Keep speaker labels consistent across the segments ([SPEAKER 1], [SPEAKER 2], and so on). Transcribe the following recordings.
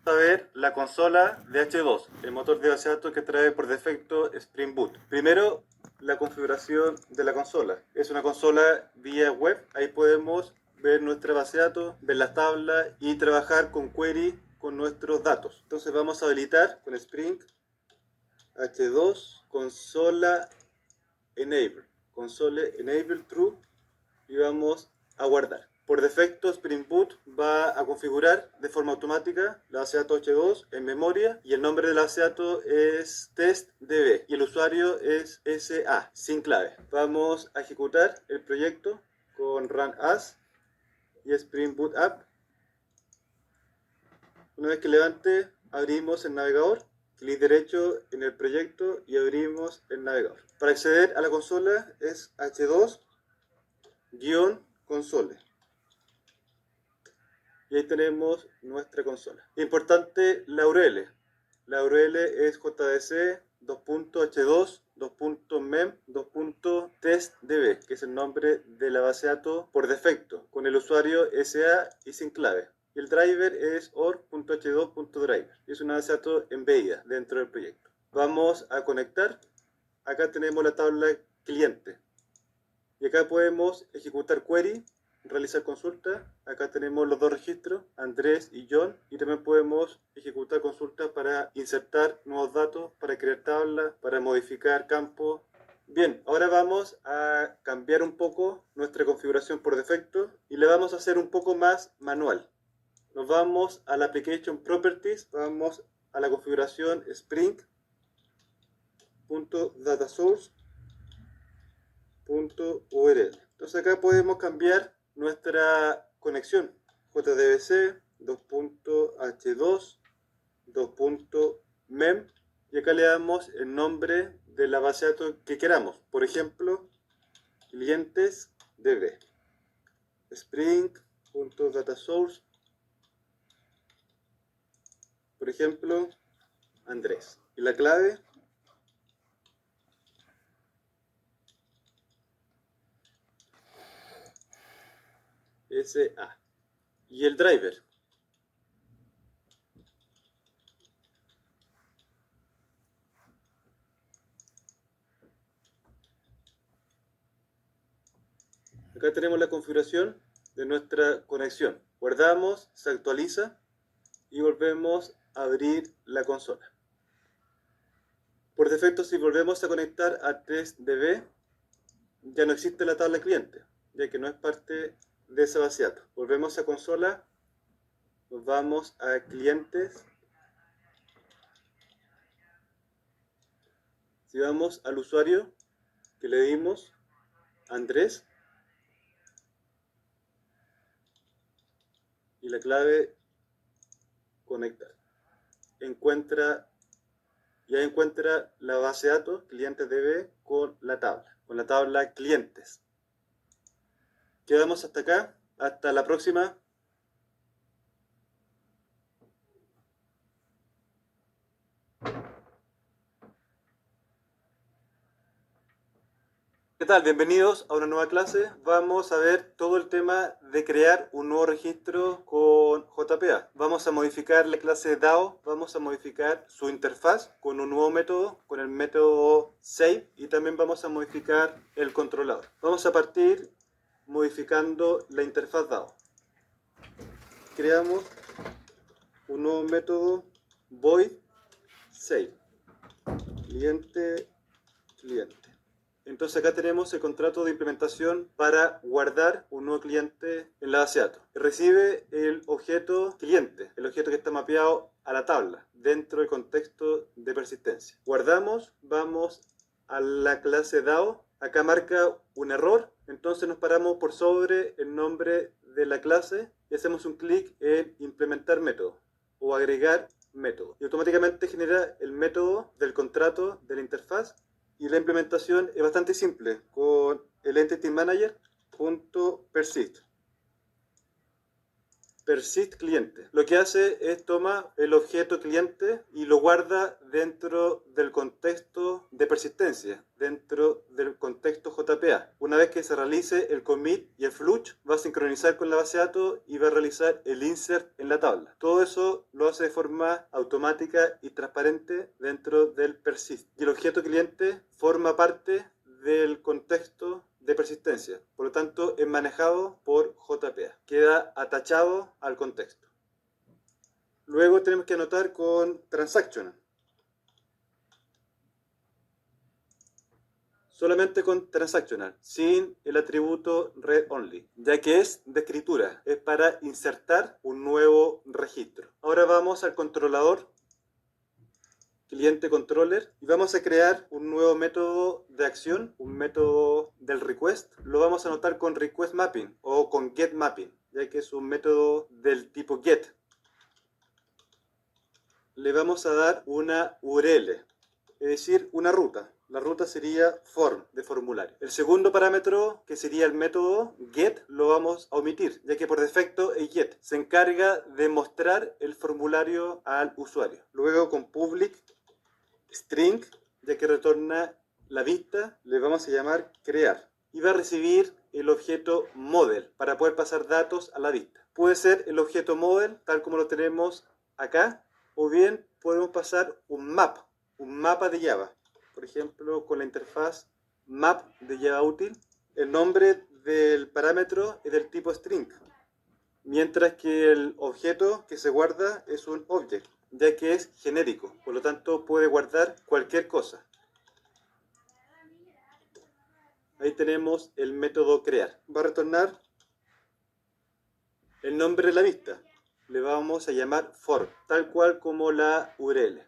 [SPEAKER 1] A ver la consola de H2, el motor de base de datos que trae por defecto Spring Boot. Primero, la configuración de la consola. Es una consola vía web, ahí podemos ver nuestra base de datos, ver las tablas y trabajar con query con nuestros datos. Entonces vamos a habilitar con Spring H2 consola enable, console enable true, y vamos a guardar. Por defecto Spring Boot va a configurar de forma automática la base de datos H2 en memoria y el nombre de la base de datos es testdb y el usuario es SA sin clave. Vamos a ejecutar el proyecto con run as y Spring Boot app. Una vez que levante, abrimos el navegador, clic derecho en el proyecto y abrimos el navegador. Para acceder a la consola es H2-console. Y ahí tenemos nuestra consola. Importante la URL. La URL es jdc h2.mem.testdb, que es el nombre de la base de datos por defecto, con el usuario SA y sin clave. Y el driver es org.h2.driver. Es una base de datos embedida dentro del proyecto. Vamos a conectar. Acá tenemos la tabla cliente. Y acá podemos ejecutar query, realizar consultas. Acá tenemos los dos registros, Andrés y John, y también podemos ejecutar consultas para insertar nuevos datos, para crear tablas, para modificar campos. Bien, ahora vamos a cambiar un poco nuestra configuración por defecto y le vamos a hacer un poco más manual. Nos vamos a la Application Properties, vamos a la configuración Spring.datasource.url. Entonces acá podemos cambiar nuestra conexión JDBC 2.h2 2.mem y acá le damos el nombre de la base de datos que queramos. Por ejemplo, clientes db spring.datasource, por ejemplo, Andrés. Y la clave SA. Y el driver. Acá tenemos la configuración de nuestra conexión. Guardamos, se actualiza y volvemos a abrir la consola. Por defecto, si volvemos a conectar a testdb, ya no existe la tabla cliente, ya que no es parte de esa base de datos. Volvemos a consola, nos vamos a clientes. Si vamos al usuario que le dimos, Andrés, y la clave conectar, ya encuentra la base de datos clientes DB con la tabla clientes. Quedamos hasta acá, hasta la próxima. ¿Qué tal? Bienvenidos a una nueva clase. Vamos a ver todo el tema de crear un nuevo registro con JPA. Vamos a modificar la clase DAO, vamos a modificar su interfaz con un nuevo método, con el método save, y también vamos a modificar el controlador. Vamos a partir modificando la interfaz DAO. Creamos un nuevo método void save, cliente. Entonces acá tenemos el contrato de implementación para guardar un nuevo cliente en la base de datos. Recibe el objeto cliente, el objeto que está mapeado a la tabla dentro del contexto de persistencia. Guardamos, vamos a la clase DAO. Acá marca un error, entonces nos paramos por sobre el nombre de la clase y hacemos un clic en implementar método o agregar método. Y automáticamente genera el método del contrato de la interfaz. Y la implementación es bastante simple, con el Entity Manager.persist. persist cliente. Lo que hace es toma el objeto cliente y lo guarda dentro del contexto de persistencia, dentro del contexto JPA. Una vez que se realice el commit y el flush, va a sincronizar con la base de datos y va a realizar el insert en la tabla. Todo eso lo hace de forma automática y transparente dentro del persist. Y el objeto cliente forma parte del contexto de persistencia, por lo tanto es manejado por JPA, queda atachado al contexto. Luego tenemos que anotar con transactional, solamente con transactional, sin el atributo read only, ya que es de escritura, es para insertar un nuevo registro. Ahora vamos al controlador cliente controller y vamos a crear un nuevo método de acción, un método del request. Lo vamos a anotar con request mapping o con get mapping, ya que es un método del tipo get. Le vamos a dar una URL, es decir, una ruta. La ruta sería form, de formulario. El segundo parámetro, que sería el método get, lo vamos a omitir, ya que por defecto el get se encarga de mostrar el formulario al usuario. Luego con public string, ya que retorna la vista, le vamos a llamar crear. Y va a recibir el objeto model para poder pasar datos a la vista. Puede ser el objeto model, tal como lo tenemos acá, o bien podemos pasar un mapa de Java. Por ejemplo, con la interfaz map de Java útil, el nombre del parámetro es del tipo string, mientras que el objeto que se guarda es un object, ya que es genérico, por lo tanto puede guardar cualquier cosa. Ahí tenemos el método crear. Va a retornar el nombre de la vista. Le vamos a llamar form, tal cual como la URL.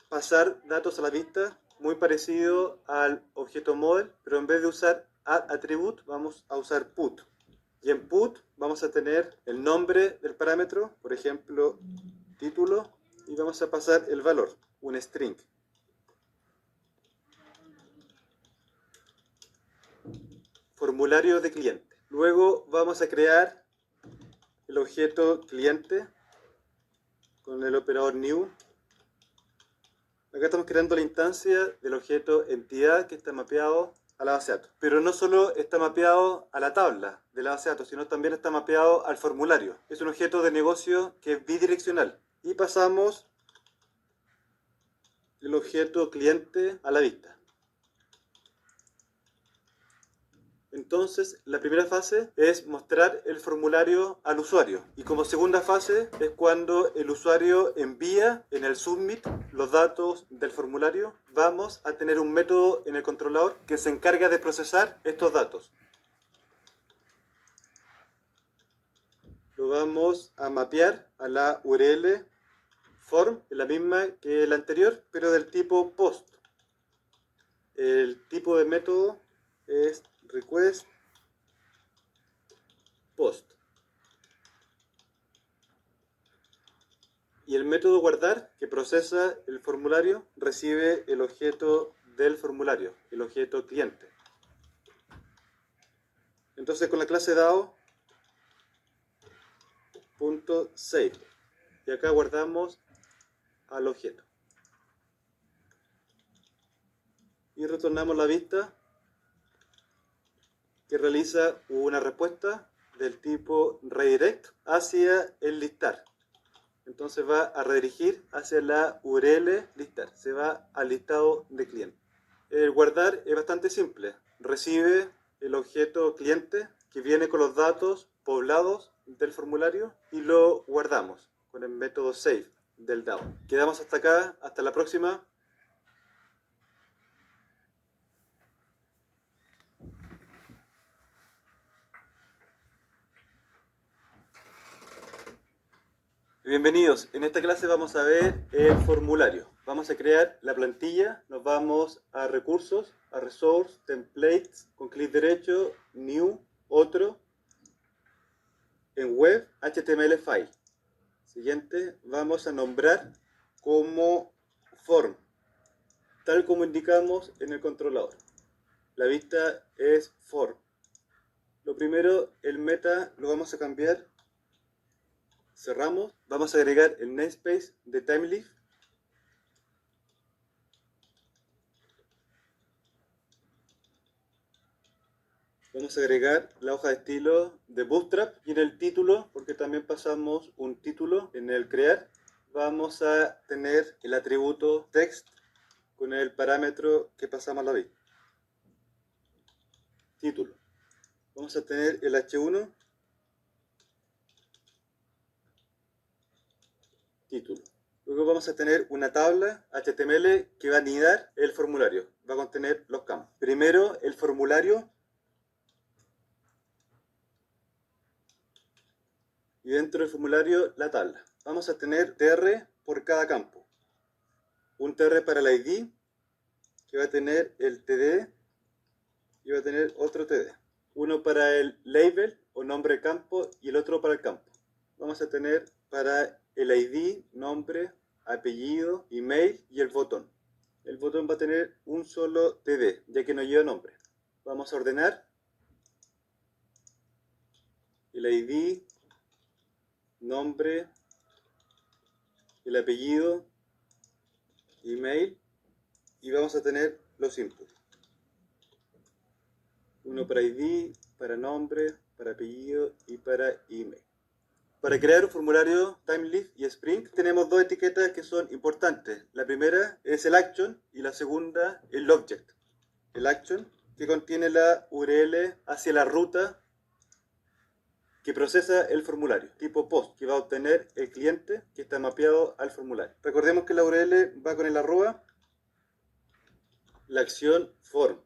[SPEAKER 1] Pasar datos a la vista, muy parecido al objeto model, pero en vez de usar add attribute, vamos a usar put. Y en put vamos a tener el nombre del parámetro, por ejemplo, título, y vamos a pasar el valor, un string. Formulario de cliente. Luego vamos a crear el objeto cliente con el operador new. Acá estamos creando la instancia del objeto entidad que está mapeado a la base de datos. Pero no solo está mapeado a la tabla de la base de datos, sino también está mapeado al formulario. Es un objeto de negocio que es bidireccional. Y pasamos el objeto cliente a la vista. Entonces, la primera fase es mostrar el formulario al usuario. Y como segunda fase es cuando el usuario envía en el submit los datos del formulario. Vamos a tener un método en el controlador que se encarga de procesar estos datos. Lo vamos a mapear a la URL form, la misma que la anterior, pero del tipo post. El tipo de método es request post. Y el método guardar, que procesa el formulario, recibe el objeto del formulario, el objeto cliente. Entonces con la clase DAO.save, y acá guardamos al objeto. Y retornamos la vista que realiza una respuesta del tipo redirect hacia el listar. Entonces va a redirigir hacia la URL listar, se va al listado de cliente. El guardar es bastante simple. Recibe el objeto cliente que viene con los datos poblados del formulario y lo guardamos con el método save del DAO. Quedamos hasta acá, hasta la próxima. Bienvenidos, en esta clase vamos a ver el formulario. Vamos a crear la plantilla, nos vamos a recursos, a resource, templates, con clic derecho, new, otro, en web, HTML file. Siguiente, vamos a nombrar como form, tal como indicamos en el controlador. La vista es form. Lo primero, el meta lo vamos a cambiar cerramos, vamos a agregar el namespace de TimeLeaf. Vamos a agregar la hoja de estilo de Bootstrap y en el título, porque también pasamos un título en el crear, vamos a tener el atributo text con el parámetro que pasamos a la vez. Título. Vamos a tener el h1, título. Luego vamos a tener una tabla HTML que va a anidar el formulario, va a contener los campos. Primero el formulario y dentro del formulario la tabla. Vamos a tener tr por cada campo. Un tr para el ID, que va a tener el td y va a tener otro td. Uno para el label o nombre de campo y el otro para el campo. Vamos a tener para el ID, nombre, apellido, email y el botón. El botón va a tener un solo td, ya que no lleva nombre. Vamos a ordenar el ID, nombre, el apellido, email y vamos a tener los inputs. Uno para ID, para nombre, para apellido y para email. Para crear un formulario TimeLeaf y Spring tenemos dos etiquetas que son importantes. La primera es el action y la segunda el object. El action que contiene la URL hacia la ruta que procesa el formulario, tipo post, que va a obtener el cliente que está mapeado al formulario. Recordemos que la URL va con el arroba, la acción form,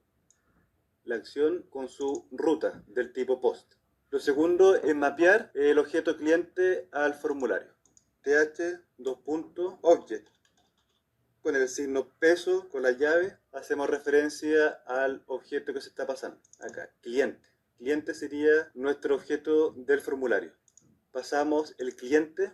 [SPEAKER 1] la acción con su ruta del tipo post. Lo segundo es mapear el objeto cliente al formulario. th2.object. Con el signo peso, con la llave, hacemos referencia al objeto que se está pasando. Acá, cliente. Cliente sería nuestro objeto del formulario. Pasamos el cliente,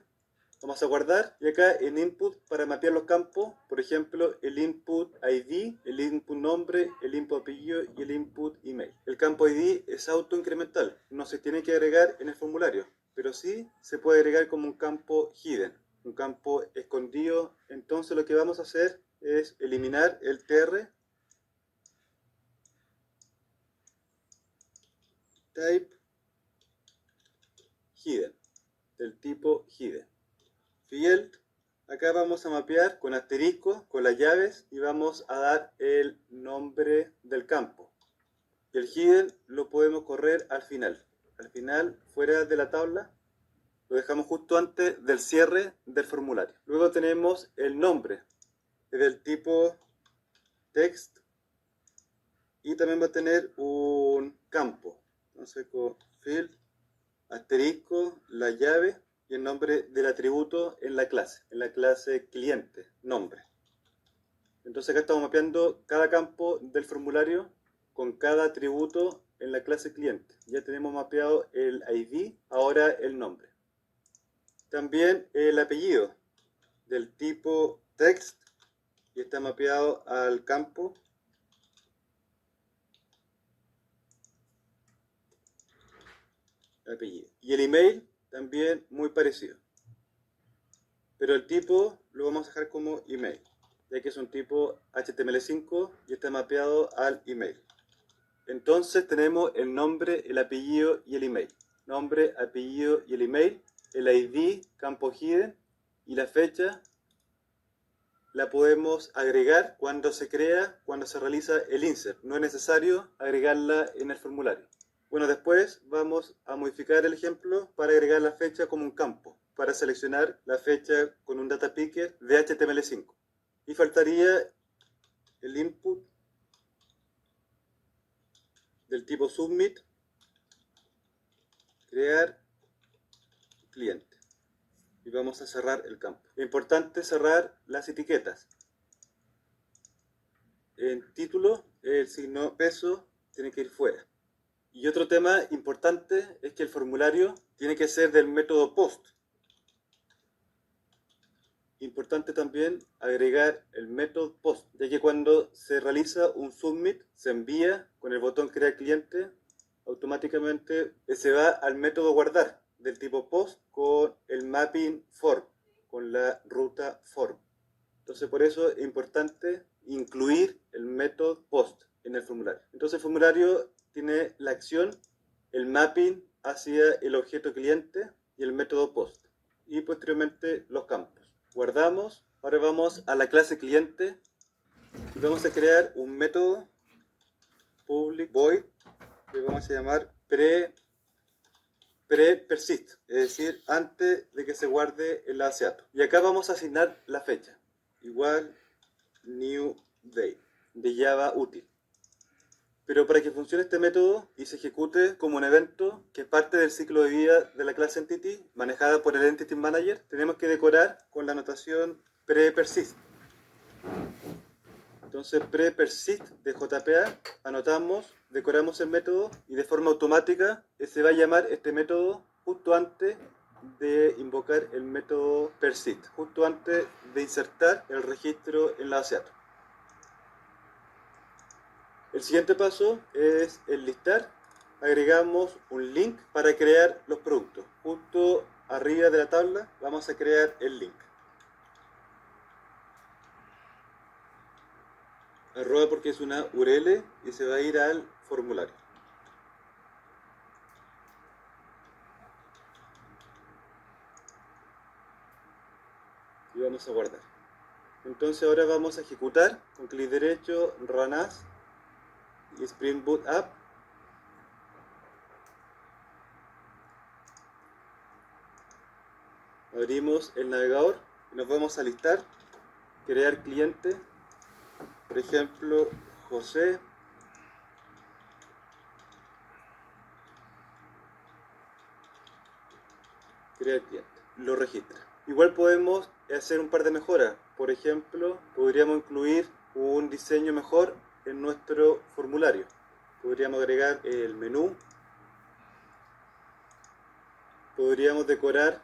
[SPEAKER 1] vamos a guardar, y acá en input para mapear los campos, por ejemplo, el input ID, el input nombre, el input apellido y el input email. El campo ID es autoincremental, no se tiene que agregar en el formulario, pero sí se puede agregar como un campo hidden, un campo escondido. Entonces lo que vamos a hacer es eliminar el tr type hidden, del tipo hidden. Field, acá vamos a mapear con asterisco, con las llaves y vamos a dar el nombre del campo. Y el hidden lo podemos correr al final. Al final, fuera de la tabla, lo dejamos justo antes del cierre del formulario. Luego tenemos el nombre, es del tipo text y también va a tener un campo. Entonces con field, asterisco, la llave y el nombre del atributo en la clase cliente, nombre. Entonces acá estamos mapeando cada campo del formulario con cada atributo en la clase cliente. Ya tenemos mapeado el ID, ahora el nombre. También el apellido del tipo text y está mapeado al campo apellido. Y el email también muy parecido. Pero el tipo lo vamos a dejar como email, ya que es un tipo HTML5 y está mapeado al email. Entonces tenemos el nombre, el apellido y el email. Nombre, apellido y el email, el ID, campo hidden y la fecha la podemos agregar cuando se crea, cuando se realiza el insert. No es necesario agregarla en el formulario. Bueno, después vamos a modificar el ejemplo para agregar la fecha como un campo, para seleccionar la fecha con un data picker de HTML5. Y faltaría el input del tipo submit, crear cliente. Y vamos a cerrar el campo. Es importante cerrar las etiquetas. En título, el signo peso tiene que ir fuera. Y otro tema importante es que el formulario tiene que ser del método post. Importante también agregar el método post, ya que cuando se realiza un submit, se envía con el botón crear cliente, automáticamente se va al método guardar del tipo post con el mapping form, con la ruta form. Entonces por eso es importante incluir el método post en el formulario. Entonces el formulario tiene la acción, el mapping hacia el objeto cliente y el método post. Y posteriormente los campos. Guardamos. Ahora vamos a la clase cliente y vamos a crear un método public void que vamos a llamar pre-persist, es decir, antes de que se guarde el aseato. Y acá vamos a asignar la fecha, igual new day, de Java útil. Pero para que funcione este método y se ejecute como un evento que es parte del ciclo de vida de la clase Entity, manejada por el Entity Manager, tenemos que decorar con la notación pre-persist. Entonces pre-persist de JPA, anotamos, decoramos el método y de forma automática se va a llamar este método justo antes de invocar el método persist, justo antes de insertar el registro en la base de datos. El siguiente paso es enlistar. Agregamos un link para crear los productos. Justo arriba de la tabla vamos a crear el link. Arroba porque es una URL y se va a ir al formulario. Y vamos a guardar. Entonces ahora vamos a ejecutar con clic derecho, Run As y Spring Boot App. Abrimos el navegador y nos vamos a listar, crear cliente, por ejemplo, José. Crear cliente, lo registra. Igual podemos hacer un par de mejoras. Por ejemplo, podríamos incluir un diseño mejor en nuestro formulario. Podríamos agregar el menú. Podríamos decorar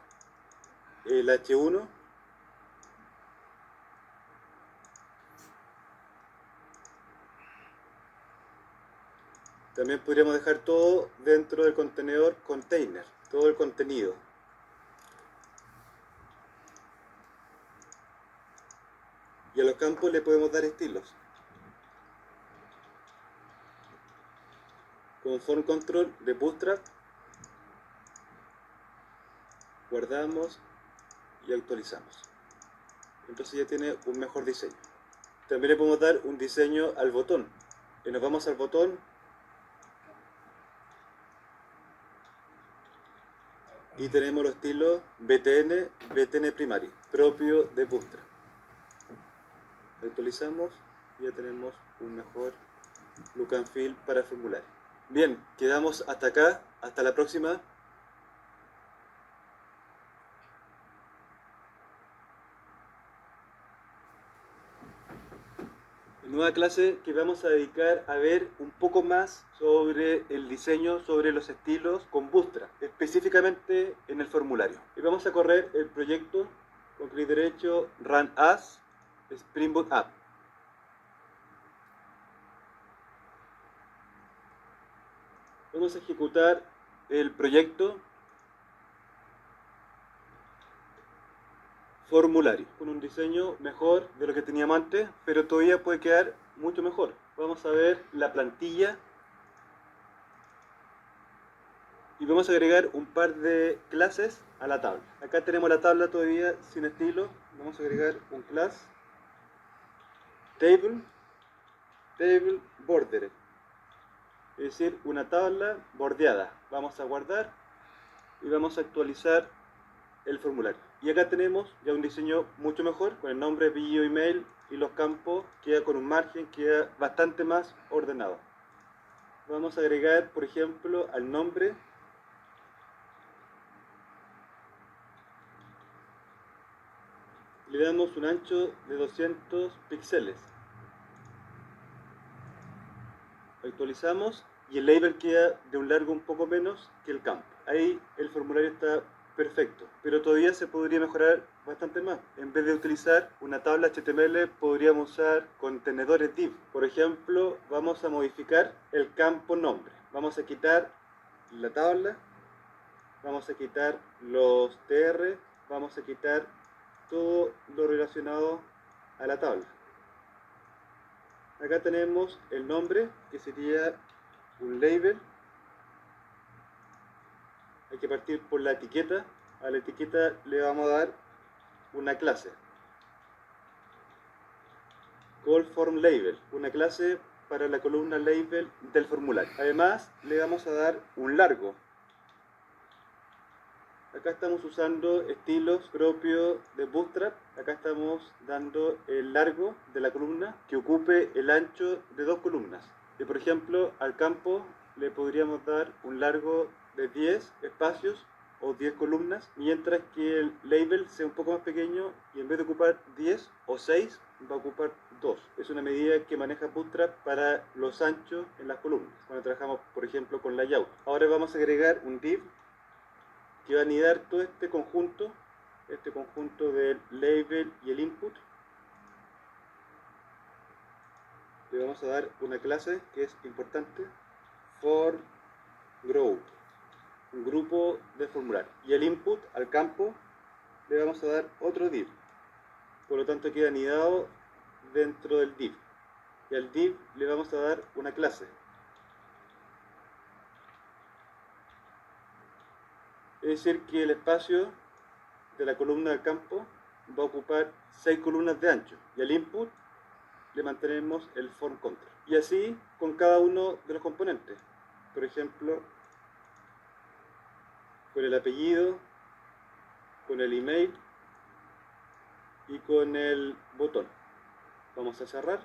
[SPEAKER 1] el H1. También podríamos dejar todo dentro del contenedor container, todo el contenido. Y a los campos le podemos dar estilos. Con form control de Bootstrap, guardamos y actualizamos. Entonces ya tiene un mejor diseño. También le podemos dar un diseño al botón. Y nos vamos al botón y tenemos los estilos BTN Primary, propio de Bootstrap. Actualizamos y ya tenemos un mejor look and feel para el formulario. Bien, quedamos hasta acá. Hasta la próxima. Nueva clase que vamos a dedicar a ver un poco más sobre el diseño, sobre los estilos con Bootstrap, específicamente en el formulario. Y vamos a correr el proyecto con clic derecho, Run As, Spring Boot App. Vamos a ejecutar el proyecto formulario con un diseño mejor de lo que teníamos antes, pero todavía puede quedar mucho mejor. Vamos a ver la plantilla y vamos a agregar un par de clases a la tabla. Acá tenemos la tabla todavía sin estilo. Vamos a agregar un class table bordered, es decir, una tabla bordeada. Vamos a guardar y vamos a actualizar el formulario. Y acá tenemos ya un diseño mucho mejor, con el nombre, apellido, email y los campos, queda con un margen, queda bastante más ordenado. Vamos a agregar, por ejemplo, al nombre le damos un ancho de 200 píxeles. Actualizamos y el label queda de un largo un poco menos que el campo. Ahí el formulario está perfecto, pero todavía se podría mejorar bastante más. En vez de utilizar una tabla HTML, podríamos usar contenedores div. Por ejemplo, vamos a modificar el campo nombre. Vamos a quitar la tabla vamos a quitar los TR, vamos a quitar todo lo relacionado a la tabla. Acá tenemos el nombre, que sería un label. Hay que partir por la etiqueta. A la etiqueta le vamos a dar una clase. Call form label, una clase para la columna label del formulario. Además, le vamos a dar un largo. Acá estamos usando estilos propios de Bootstrap. Acá estamos dando el largo de la columna que ocupe el ancho de 2 columnas. Y por ejemplo, al campo le podríamos dar un largo de 10 espacios o 10 columnas, mientras que el label sea un poco más pequeño y en vez de ocupar 10 o 6 va a ocupar 2. Es una medida que maneja Bootstrap para los anchos en las columnas, cuando trabajamos por ejemplo con layout. Ahora vamos a agregar un div que va a anidar todo este conjunto del label y el input. Le vamos a dar una clase que es importante, for group, un grupo de formulario. Y el input al campo le vamos a dar otro div, por lo tanto queda anidado dentro del div. Y al div le vamos a dar una clase. Es decir, que el espacio de la columna del campo va a ocupar 6 columnas de ancho, y al input le mantenemos el form control. Y así con cada uno de los componentes. Por ejemplo, con el apellido, con el email y con el botón. Vamos a cerrar.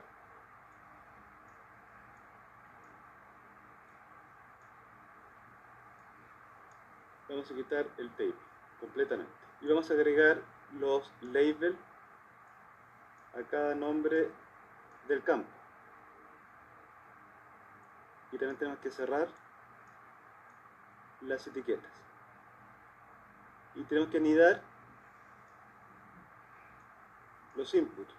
[SPEAKER 1] Vamos a quitar el table completamente. Y vamos a agregar los labels a cada nombre del campo. Y también tenemos que cerrar las etiquetas. Y tenemos que anidar los inputs.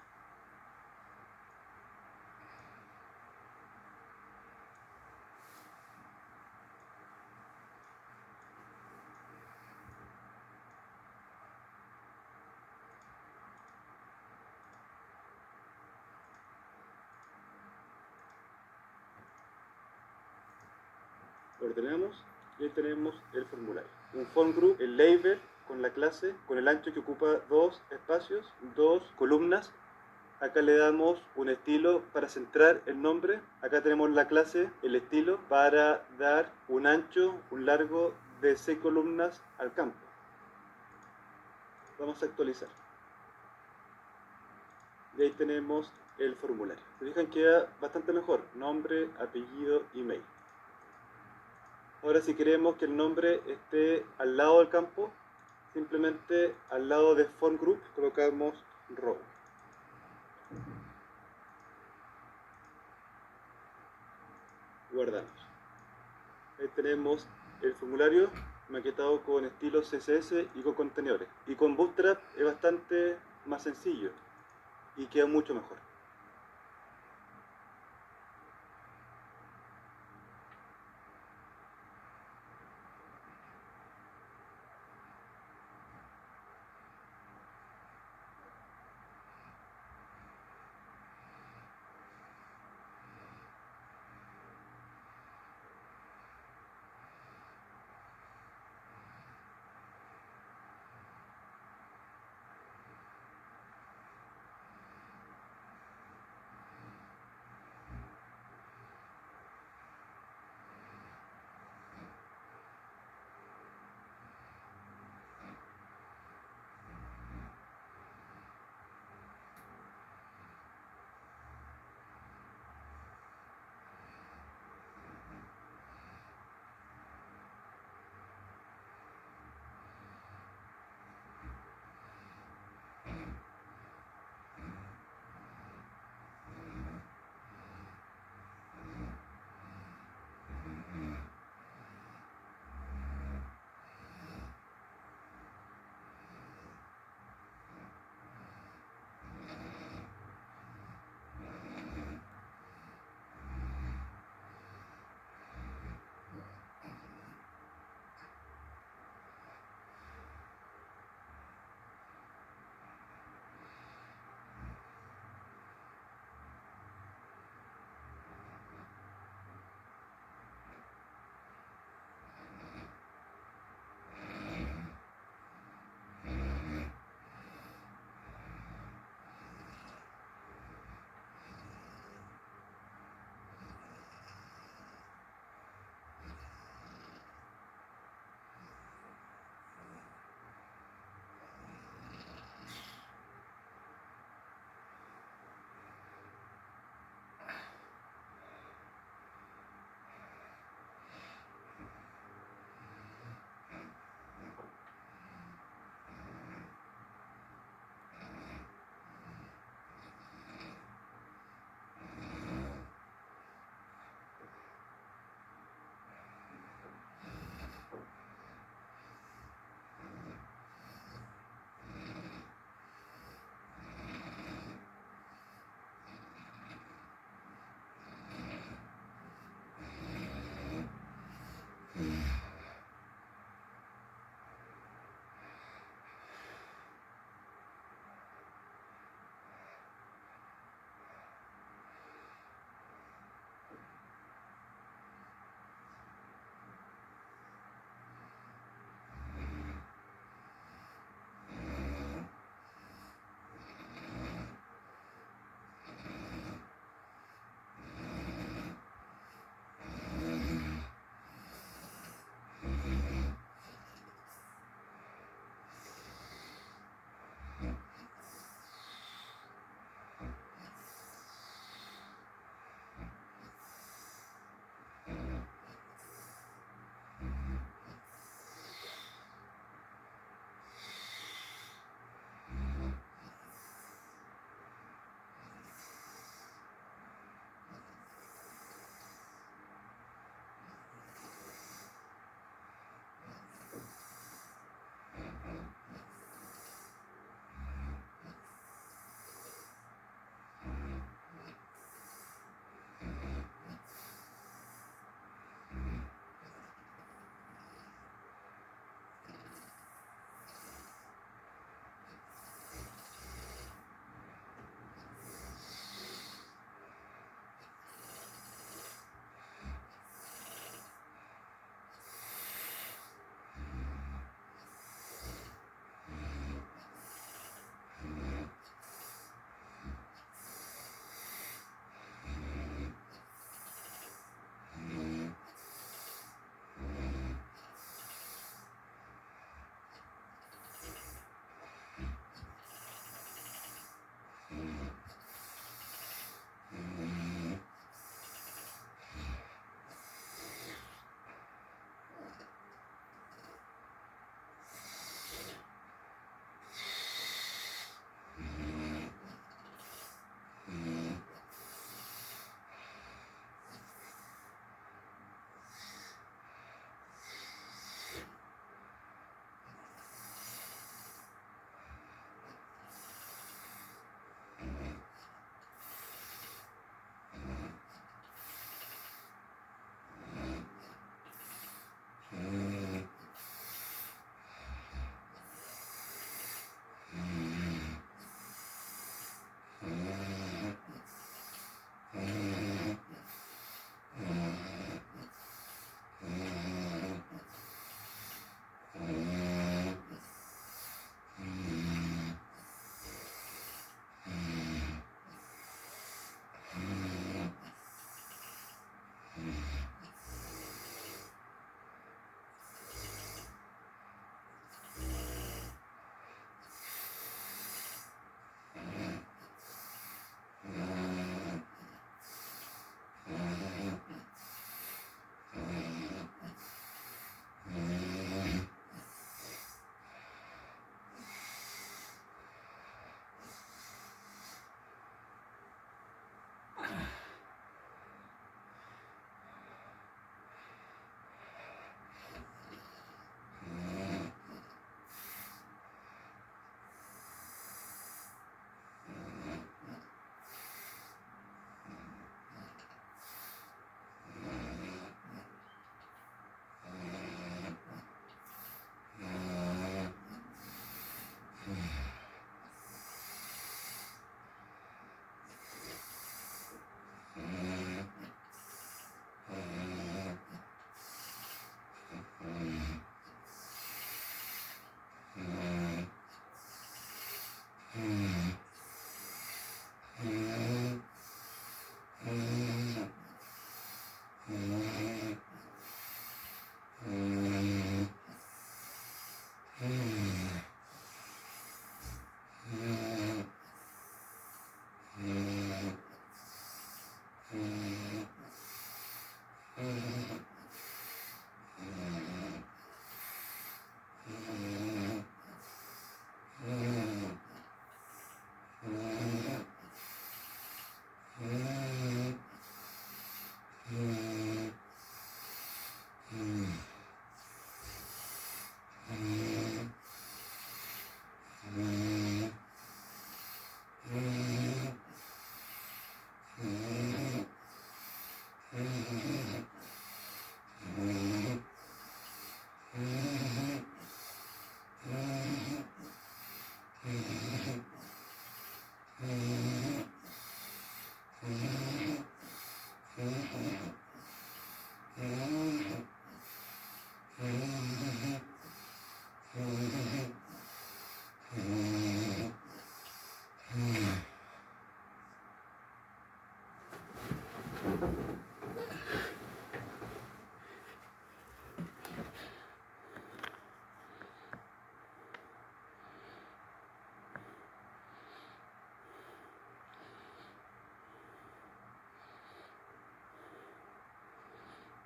[SPEAKER 1] Lo ordenamos y ahí tenemos el formulario. Un form group, el label con la clase, con el ancho que ocupa 2 espacios, 2 columnas. Acá le damos un estilo para centrar el nombre. Acá tenemos la clase, el estilo, para dar un ancho, un largo de 6 columnas al campo. Vamos a actualizar. Y ahí tenemos el formulario. Se fijan, queda bastante mejor. Nombre, apellido, email. Ahora si queremos que el nombre esté al lado del campo, simplemente al lado de form group colocamos row. Guardamos. Ahí tenemos el formulario maquetado con estilos CSS y con contenedores. Y con Bootstrap es bastante más sencillo y queda mucho mejor.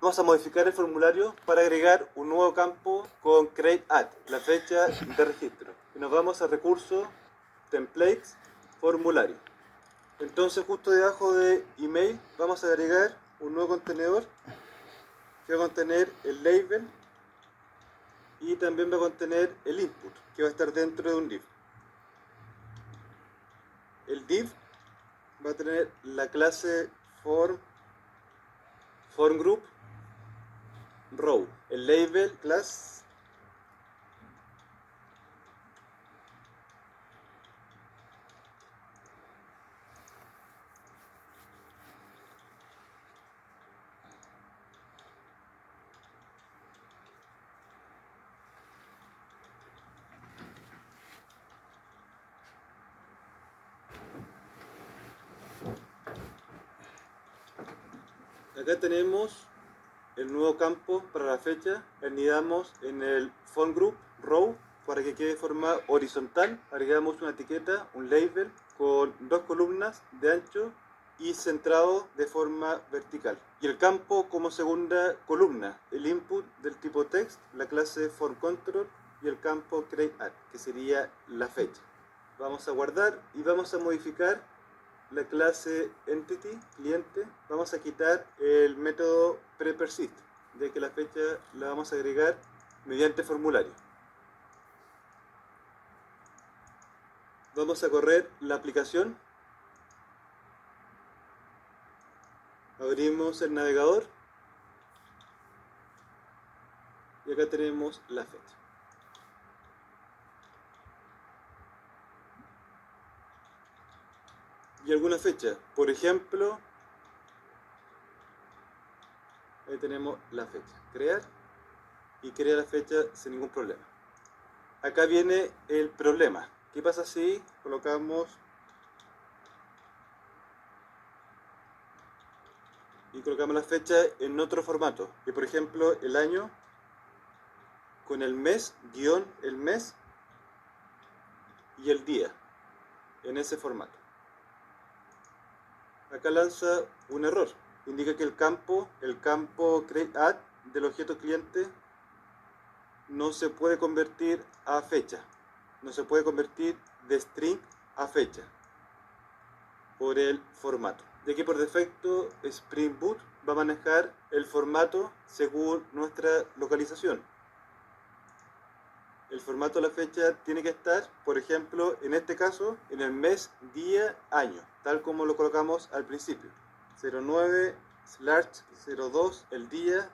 [SPEAKER 1] Vamos a modificar el formulario para agregar un nuevo campo con createAdd, la fecha de registro. Y nos vamos a recursos, templates, formulario. Entonces justo debajo de email vamos a agregar un nuevo contenedor que va a contener el label y también va a contener el input, que va a estar dentro de un div. El div va a tener la clase form group row, el label class, acá tenemos el nuevo campo para la fecha, anidamos en el form group row para que quede de forma horizontal, agregamos una etiqueta, un label con 2 columnas de ancho y centrado de forma vertical. Y el campo como segunda columna, el input del tipo text, la clase formControl y el campo createAdd, que sería la fecha. Vamos a guardar y vamos a modificar la clase entity, cliente. Vamos a quitar el método prepersist, de que la fecha la vamos a agregar mediante formulario. Vamos a correr la aplicación. Abrimos el navegador y acá tenemos la fecha. Y alguna fecha, por ejemplo, ahí tenemos la fecha, crear, y crea la fecha sin ningún problema. Acá viene el problema. ¿Qué pasa si colocamos y colocamos la fecha en otro formato. Y por ejemplo, el año con el mes, guión el mes y el día, en ese formato. Acá lanza un error. Indica que el campo createAdd del objeto cliente no se puede convertir a fecha. No se puede convertir de string a fecha por el formato. Ya que por defecto Spring Boot va a manejar el formato según nuestra localización. El formato de la fecha tiene que estar, por ejemplo, en este caso, en el mes, día, año, tal como lo colocamos al principio. 09/02, el día,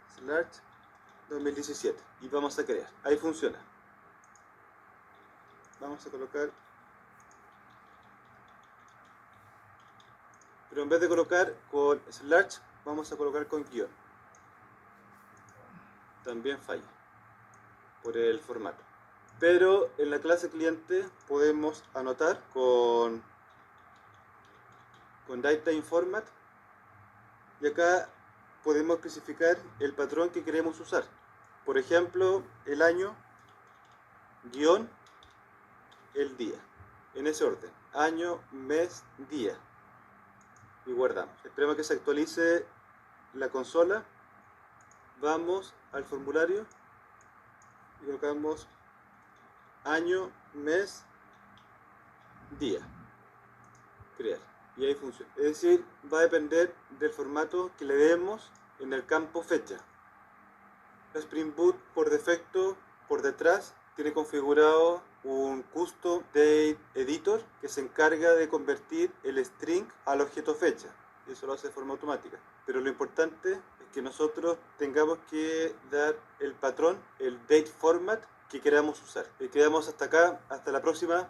[SPEAKER 1] /2017. Y vamos a crear. Ahí funciona. Vamos a colocar... Pero en vez de colocar con slash, vamos a colocar con guión. También falla por el formato. Pero en la clase cliente podemos anotar con DataInFormat y acá podemos especificar el patrón que queremos usar. Por ejemplo, el año guión el día. En ese orden. Año, mes, día. Y guardamos. Esperemos que se actualice la consola. Vamos al formulario y colocamos año, mes, día. Crear. Y ahí funciona. Es decir, va a depender del formato que le demos en el campo fecha. Spring Boot por defecto, por detrás, tiene configurado un Custom Date Editor que se encarga de convertir el string al objeto fecha. Y eso lo hace de forma automática. Pero lo importante es que nosotros tengamos que dar el patrón, el date format que queramos usar. Y quedamos hasta acá, hasta la próxima.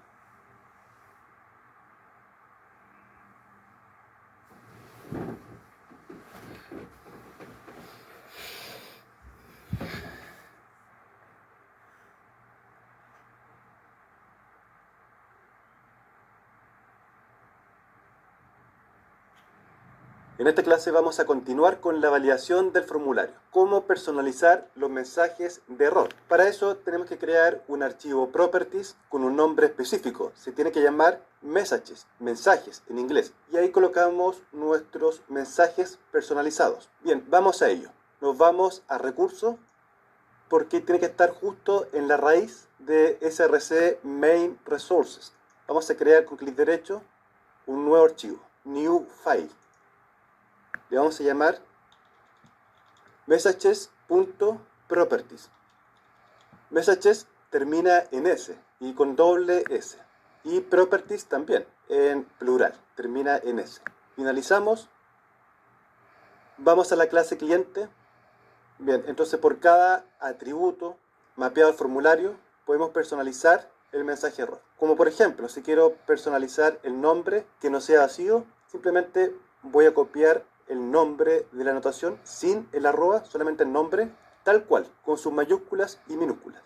[SPEAKER 1] En esta clase vamos a continuar con la validación del formulario. Cómo personalizar los mensajes de error. Para eso tenemos que crear un archivo properties con un nombre específico. Se tiene que llamar messages, mensajes en inglés. Y ahí colocamos nuestros mensajes personalizados. Bien, vamos a ello. Nos vamos a recursos porque tiene que estar justo en la raíz de src main resources. Vamos a crear con clic derecho un nuevo archivo, new file. Le vamos a llamar messages.properties. Messages termina en S y con doble S. Y properties también, en plural, termina en S. Finalizamos. Vamos a la clase cliente. Bien, entonces por cada atributo mapeado al formulario podemos personalizar el mensaje error. Como por ejemplo, si quiero personalizar el nombre que no sea vacío, simplemente voy a copiar el nombre de la anotación sin el arroba, solamente el nombre, tal cual, con sus mayúsculas y minúsculas.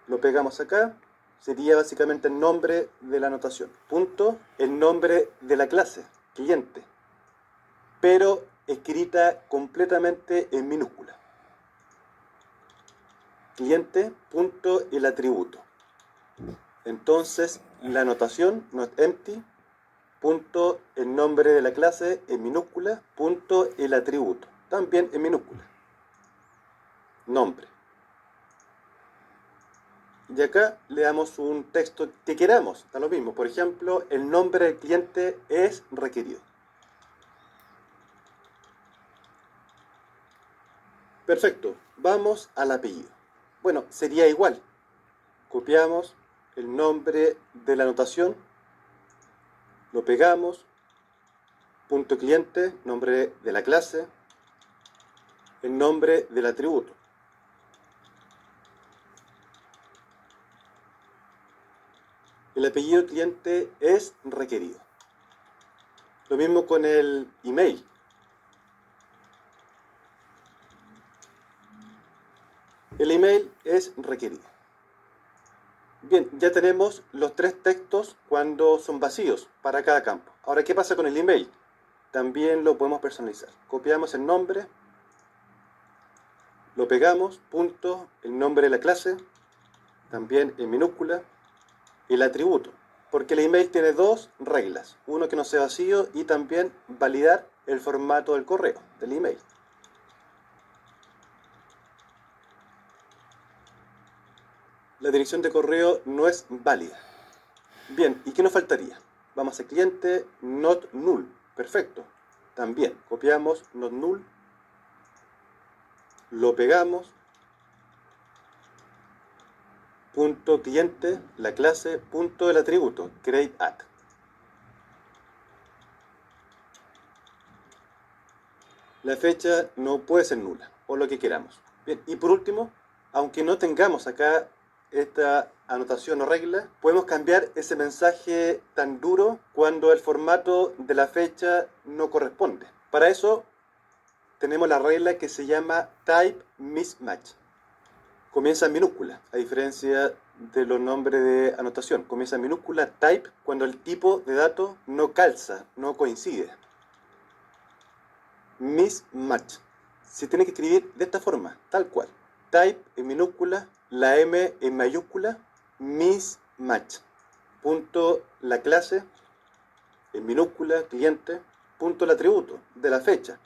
[SPEAKER 1] Lo pegamos acá, sería básicamente el nombre de la anotación. Punto, el nombre de la clase, cliente, pero escrita completamente en minúscula. Cliente, punto, el atributo. Entonces, la anotación, not empty, punto, el nombre de la clase en minúscula, punto, el atributo, también en minúscula. Nombre. Y acá le damos un texto que queramos, da lo mismo. Por ejemplo, el nombre del cliente es requerido. Perfecto, vamos al apellido. Bueno, sería igual. Copiamos el nombre de la anotación, lo pegamos, punto cliente, nombre de la clase, el nombre del atributo. El apellido cliente es requerido. Lo mismo con el email. El email es requerido. Bien, ya tenemos los tres textos cuando son vacíos para cada campo. Ahora, ¿qué pasa con el email? también lo podemos personalizar. Copiamos el nombre, lo pegamos, punto, el nombre de la clase, también en minúscula, el atributo, porque el email tiene dos reglas, uno que no sea vacío y también validar el formato del correo, del email. La dirección de correo no es válida. Bien, ¿y qué nos faltaría? Vamos a cliente, not null, perfecto. También copiamos not null, lo pegamos, punto cliente, la clase, punto el atributo, create at. La fecha no puede ser nula, o lo que queramos. Bien, y por último, aunque no tengamos acá esta anotación o regla, podemos cambiar ese mensaje tan duro cuando el formato de la fecha no corresponde. Para eso tenemos la regla que se llama type mismatch. Comienza en minúscula, a diferencia de los nombres de anotación. Comienza en minúscula type cuando el tipo de dato no calza, no coincide. Mismatch. Se tiene que escribir de esta forma, tal cual. Type en minúscula, la M en mayúscula, mismatch. Punto la clase, en minúscula, cliente, punto el atributo de la fecha.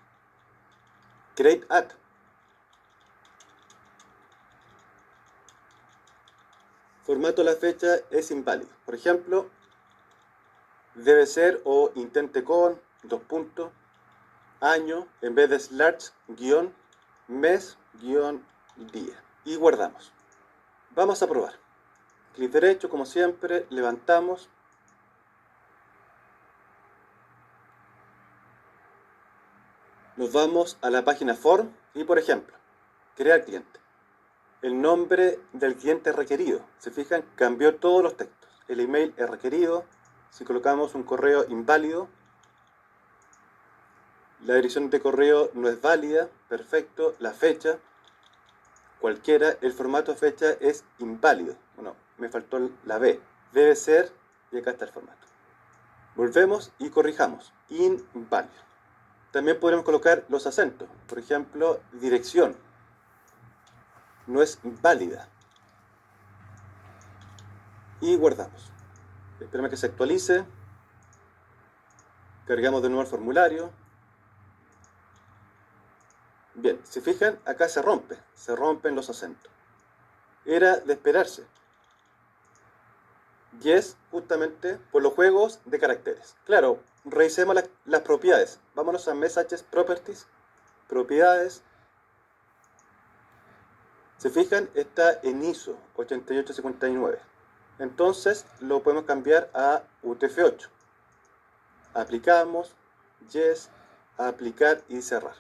[SPEAKER 1] Create at. Formato de la fecha es inválido. Por ejemplo, debe ser o intente con, dos puntos, año, en vez de slash, guión, mes, guión, día. Y guardamos. Vamos a probar. Clic derecho, como siempre, levantamos. Nos vamos a la página form y, por ejemplo, crear cliente. El nombre del cliente requerido. ¿Se fijan? Cambió todos los textos. El email es requerido. Si colocamos un correo inválido, la dirección de correo no es válida. Perfecto. La fecha, cualquiera. El formato de fecha es inválido. Bueno, me faltó la B. Debe ser, y acá está el formato. Volvemos y corrijamos. Inválido. También podremos colocar los acentos. Por ejemplo, dirección. No es válida. Y guardamos. Esperemos que se actualice. Cargamos de nuevo el formulario. Bien, si fijan, acá se rompen los acentos. Era de esperarse. Y es justamente por los juegos de caracteres. Claro, revisemos las propiedades. Vámonos a Messages Properties. Propiedades. Se fijan, está en ISO 8859. Entonces lo podemos cambiar a UTF-8. Aplicamos, yes, aplicar y cerrar.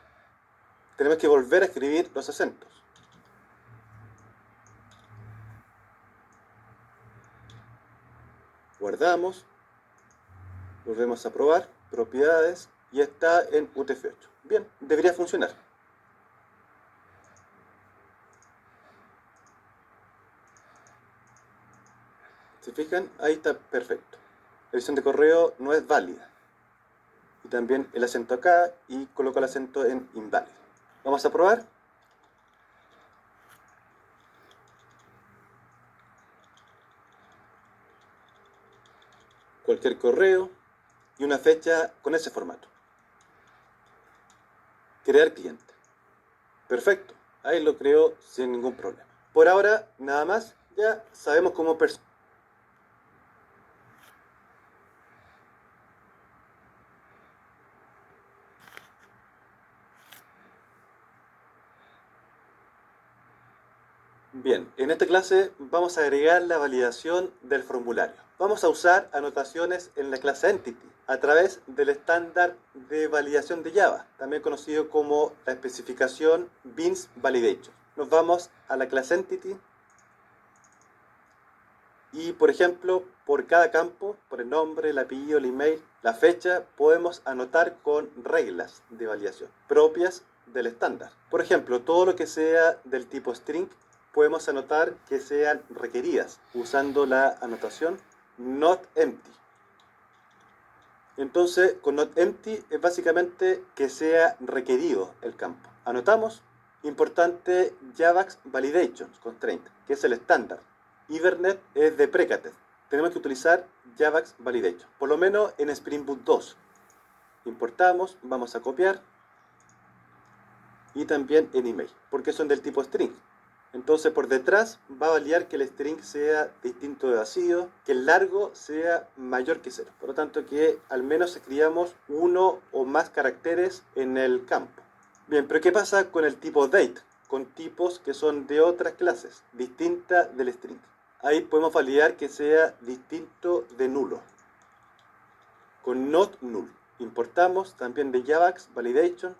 [SPEAKER 1] Tenemos que volver a escribir los acentos. Guardamos, volvemos a probar, propiedades, y está en UTF-8. Bien, debería funcionar. ¿Se fijan? Ahí está perfecto. La dirección de correo no es válida. Y también el acento acá, y coloco el acento en inválido. Vamos a probar. Cualquier correo y una fecha con ese formato. Crear cliente. Perfecto. Ahí lo creo sin ningún problema. Por ahora, nada más. Ya sabemos cómo Bien, en esta clase vamos a agregar la validación del formulario. Vamos a usar anotaciones en la clase Entity a través del estándar de validación de Java, también conocido como la especificación Beans Validation. Nos vamos a la clase Entity y, por ejemplo, por cada campo, por el nombre, el apellido, el email, la fecha, podemos anotar con reglas de validación propias del estándar. Por ejemplo, todo lo que sea del tipo string, podemos anotar que sean requeridas usando la anotación not empty. Entonces, con NotEmpty es básicamente que sea requerido el campo. Anotamos, importante JAVAX Validation Constraint, que es el estándar. Hibernate es deprecated. Tenemos que utilizar JAVAX Validation, por lo menos en Spring Boot 2. Importamos, vamos a copiar, y también en email, porque son del tipo string. Entonces por detrás va a validar que el string sea distinto de vacío, que el largo sea mayor que 0. Por lo tanto que al menos escribamos uno o más caracteres en el campo. Bien, pero ¿qué pasa con el tipo date? Con tipos que son de otras clases, distinta del string. Ahí podemos validar que sea distinto de nulo. Con not null. Importamos también de JAVAX Validation.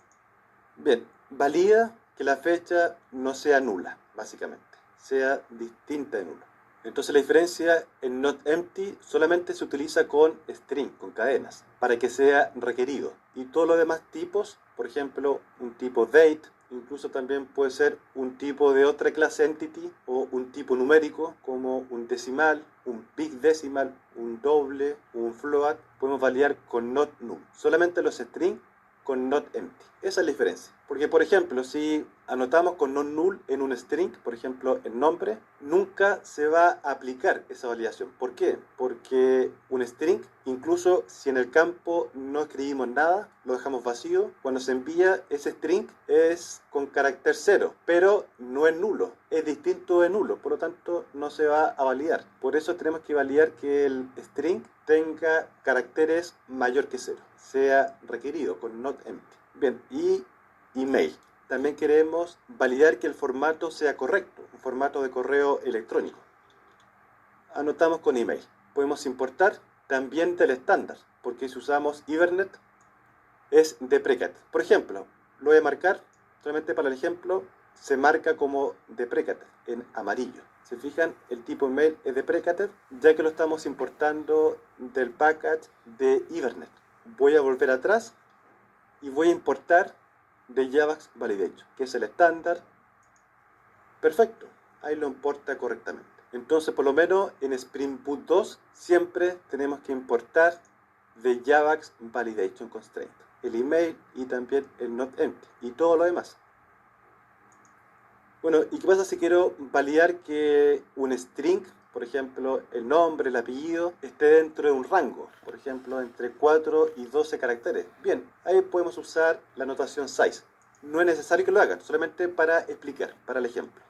[SPEAKER 1] Bien, valida que la fecha no sea nula, básicamente, sea distinta de nula. Entonces la diferencia en NotEmpty solamente se utiliza con string, con cadenas, para que sea requerido. Y todos los demás tipos, por ejemplo, un tipo date, incluso también puede ser un tipo de otra clase entity o un tipo numérico como un decimal, un big decimal, un doble, un float, podemos validar con not null. Solamente los strings con NotEmpty. Esa es la diferencia. Porque, por ejemplo, si anotamos con not null en un string, por ejemplo, el nombre, nunca se va a aplicar esa validación. ¿Por qué? Porque un string, incluso si en el campo no escribimos nada, lo dejamos vacío, cuando se envía ese string es con carácter 0, pero no es nulo, es distinto de nulo, por lo tanto no se va a validar. Por eso tenemos que validar que el string tenga caracteres mayor que 0, sea requerido con NotEmpty. Bien, y email. También queremos validar que el formato sea correcto, un formato de correo electrónico. Anotamos con email. Podemos importar también del estándar, porque si usamos Hibernate es deprecated. Por ejemplo, lo voy a marcar, solamente para el ejemplo, se marca como deprecated en amarillo. ¿Se fijan? El tipo email es deprecated, ya que lo estamos importando del package de Hibernate. Voy a volver atrás y voy a importar de JAVAX Validation, que es el estándar. Perfecto, ahí lo importa correctamente. Entonces, por lo menos en Spring Boot 2 siempre tenemos que importar de JAVAX Validation Constraint, el email y también el NotEmpty y todo lo demás. Bueno, ¿y qué pasa si quiero validar que un string, por ejemplo, el nombre, el apellido, esté dentro de un rango, por ejemplo, entre 4 y 12 caracteres? Bien, ahí podemos usar la notación size. No es necesario que lo hagan, solamente para explicar, para el ejemplo.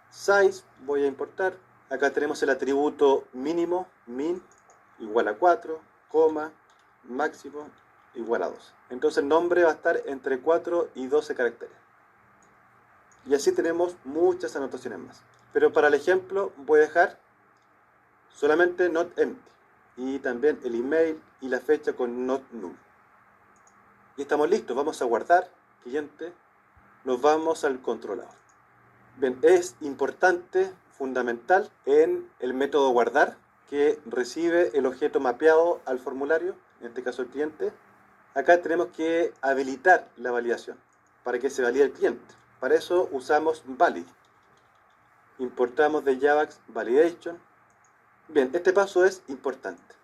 [SPEAKER 1] Size, voy a importar. Acá tenemos el atributo mínimo, min, igual a 4, coma, máximo, igual a 2. Entonces el nombre va a estar entre 4 y 12 caracteres. Y así tenemos muchas anotaciones más. Pero para el ejemplo voy a dejar solamente NotEmpty. Y también el email y la fecha con not null. Y estamos listos. Vamos a guardar. Siguiente. Nos vamos al controlador. Bien, es importante, fundamental en el método guardar que recibe el objeto mapeado al formulario, en este caso el cliente. Acá tenemos que habilitar la validación para que se valide el cliente. Para eso usamos valid. Importamos de JAVAX Validation. Bien, este paso es importante.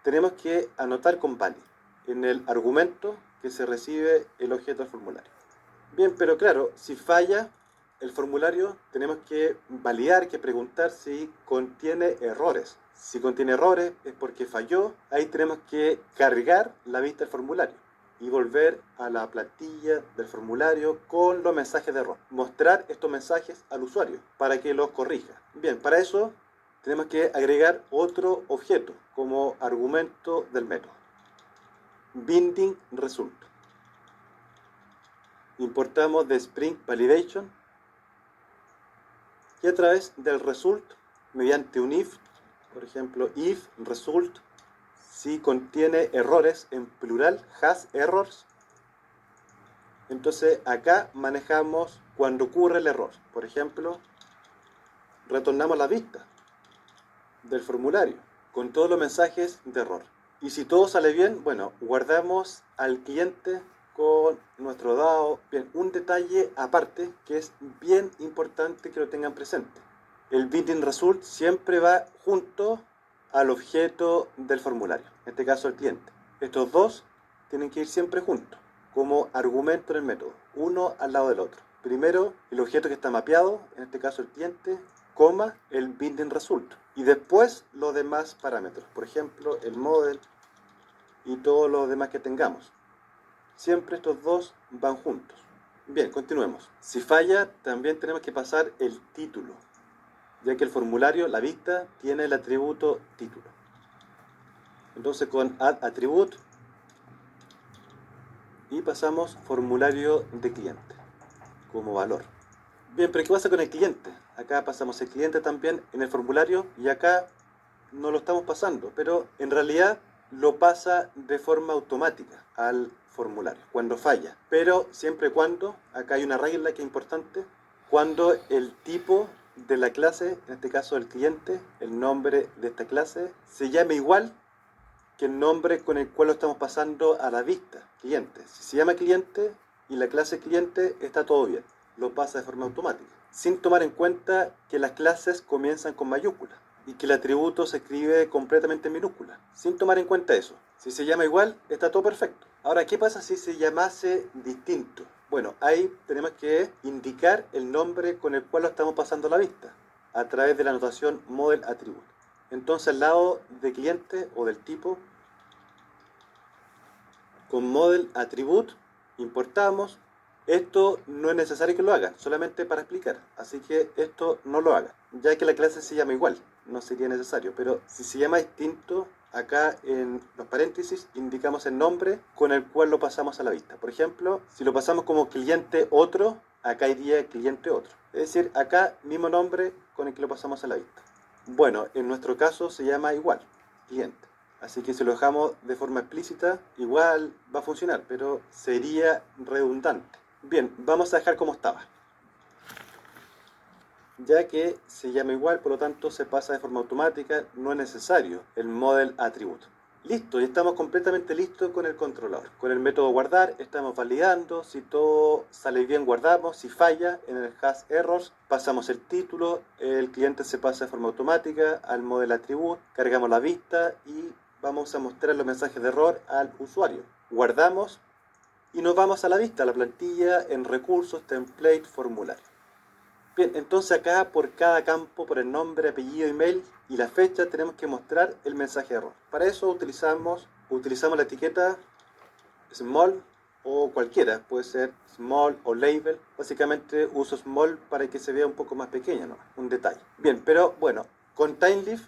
[SPEAKER 1] Tenemos que anotar con valid en el argumento que se recibe el objeto al formulario. Bien, pero claro, si falla el formulario, tenemos que validar, que preguntar si contiene errores. Si contiene errores es porque falló. Ahí tenemos que cargar la vista del formulario y volver a la plantilla del formulario con los mensajes de error. Mostrar estos mensajes al usuario para que los corrija. Bien, para eso tenemos que agregar otro objeto como argumento del método. Binding result. Importamos de Spring Validation y a través del result, mediante un if, por ejemplo, if result, si contiene errores en plural, has errors, entonces acá manejamos cuando ocurre el error. Por ejemplo, retornamos la vista del formulario con todos los mensajes de error. Y si todo sale bien, bueno, guardamos al cliente con nuestro dado. Bien, un detalle aparte que es bien importante que lo tengan presente. El binding result siempre va junto al objeto del formulario, en este caso el cliente. Estos dos tienen que ir siempre juntos, como argumento en el método, uno al lado del otro. Primero, el objeto que está mapeado, en este caso el cliente, coma el binding result. Y después los demás parámetros, por ejemplo, el model y todos los demás que tengamos. Siempre estos dos van juntos. Bien, continuemos. Si falla, también tenemos que pasar el título, ya que el formulario, la vista, tiene el atributo título. Entonces con add attribute y pasamos formulario de cliente como valor. Bien, pero ¿qué pasa con el cliente? Acá pasamos el cliente también en el formulario y acá no lo estamos pasando, pero en realidad lo pasa de forma automática al formulario cuando falla. Pero siempre y cuando, acá hay una regla que es importante, cuando el tipo de la clase, en este caso el cliente, el nombre de esta clase, se llame igual que el nombre con el cual lo estamos pasando a la vista, cliente. Si se llama cliente y la clase cliente, está todo bien, lo pasa de forma automática, sin tomar en cuenta que las clases comienzan con mayúsculas y que el atributo se escribe completamente en minúscula, sin tomar en cuenta eso. Si se llama igual, está todo perfecto. Ahora, ¿qué pasa si se llamase distinto? Bueno, ahí tenemos que indicar el nombre con el cual lo estamos pasando a la vista, a través de la notación model attribute. Entonces, al lado de cliente o del tipo, con model attribute importamos. Esto no es necesario que lo hagan, solamente para explicar, así que esto no lo hagan, ya que la clase se llama igual, no sería necesario, pero si se llama distinto, acá en los paréntesis indicamos el nombre con el cual lo pasamos a la vista. Por ejemplo, si lo pasamos como cliente otro, acá iría cliente otro, es decir, acá mismo nombre con el que lo pasamos a la vista. Bueno, en nuestro caso se llama igual, cliente. Así que si lo dejamos de forma explícita, igual va a funcionar, pero sería redundante. Bien, vamos a dejar como estaba. Ya que se llama igual, por lo tanto se pasa de forma automática, no es necesario el model attribute. Listo, y estamos completamente listos con el controlador. Con el método guardar estamos validando, si todo sale bien guardamos, si falla en el hash errors pasamos el título, el cliente se pasa de forma automática al model attribute, cargamos la vista y vamos a mostrar los mensajes de error al usuario. Guardamos y nos vamos a la vista, a la plantilla, en recursos, template, formulario. Bien, entonces acá por cada campo, por el nombre, apellido, email y la fecha tenemos que mostrar el mensaje de error. Para eso utilizamos la etiqueta small o cualquiera, puede ser small o label. Básicamente uso small para que se vea un poco más pequeño, ¿no? Un detalle. Bien, pero bueno, con TimeLeaf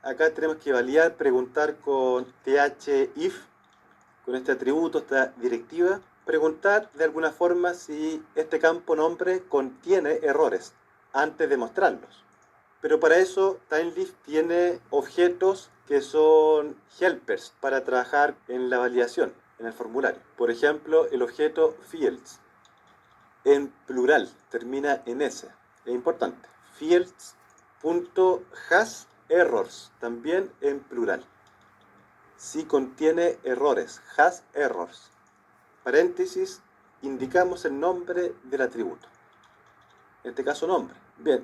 [SPEAKER 1] acá tenemos que validar, preguntar con thif, con este atributo, esta directiva, preguntar de alguna forma si este campo nombre contiene errores antes de mostrarlos. Pero para eso TimeLeaf tiene objetos que son helpers para trabajar en la validación, en el formulario. Por ejemplo, el objeto fields, en plural, termina en S. Es importante. Fields.hasErrors, también en plural. Si contiene errores, has errors. Paréntesis, indicamos el nombre del atributo. En este caso nombre. Bien.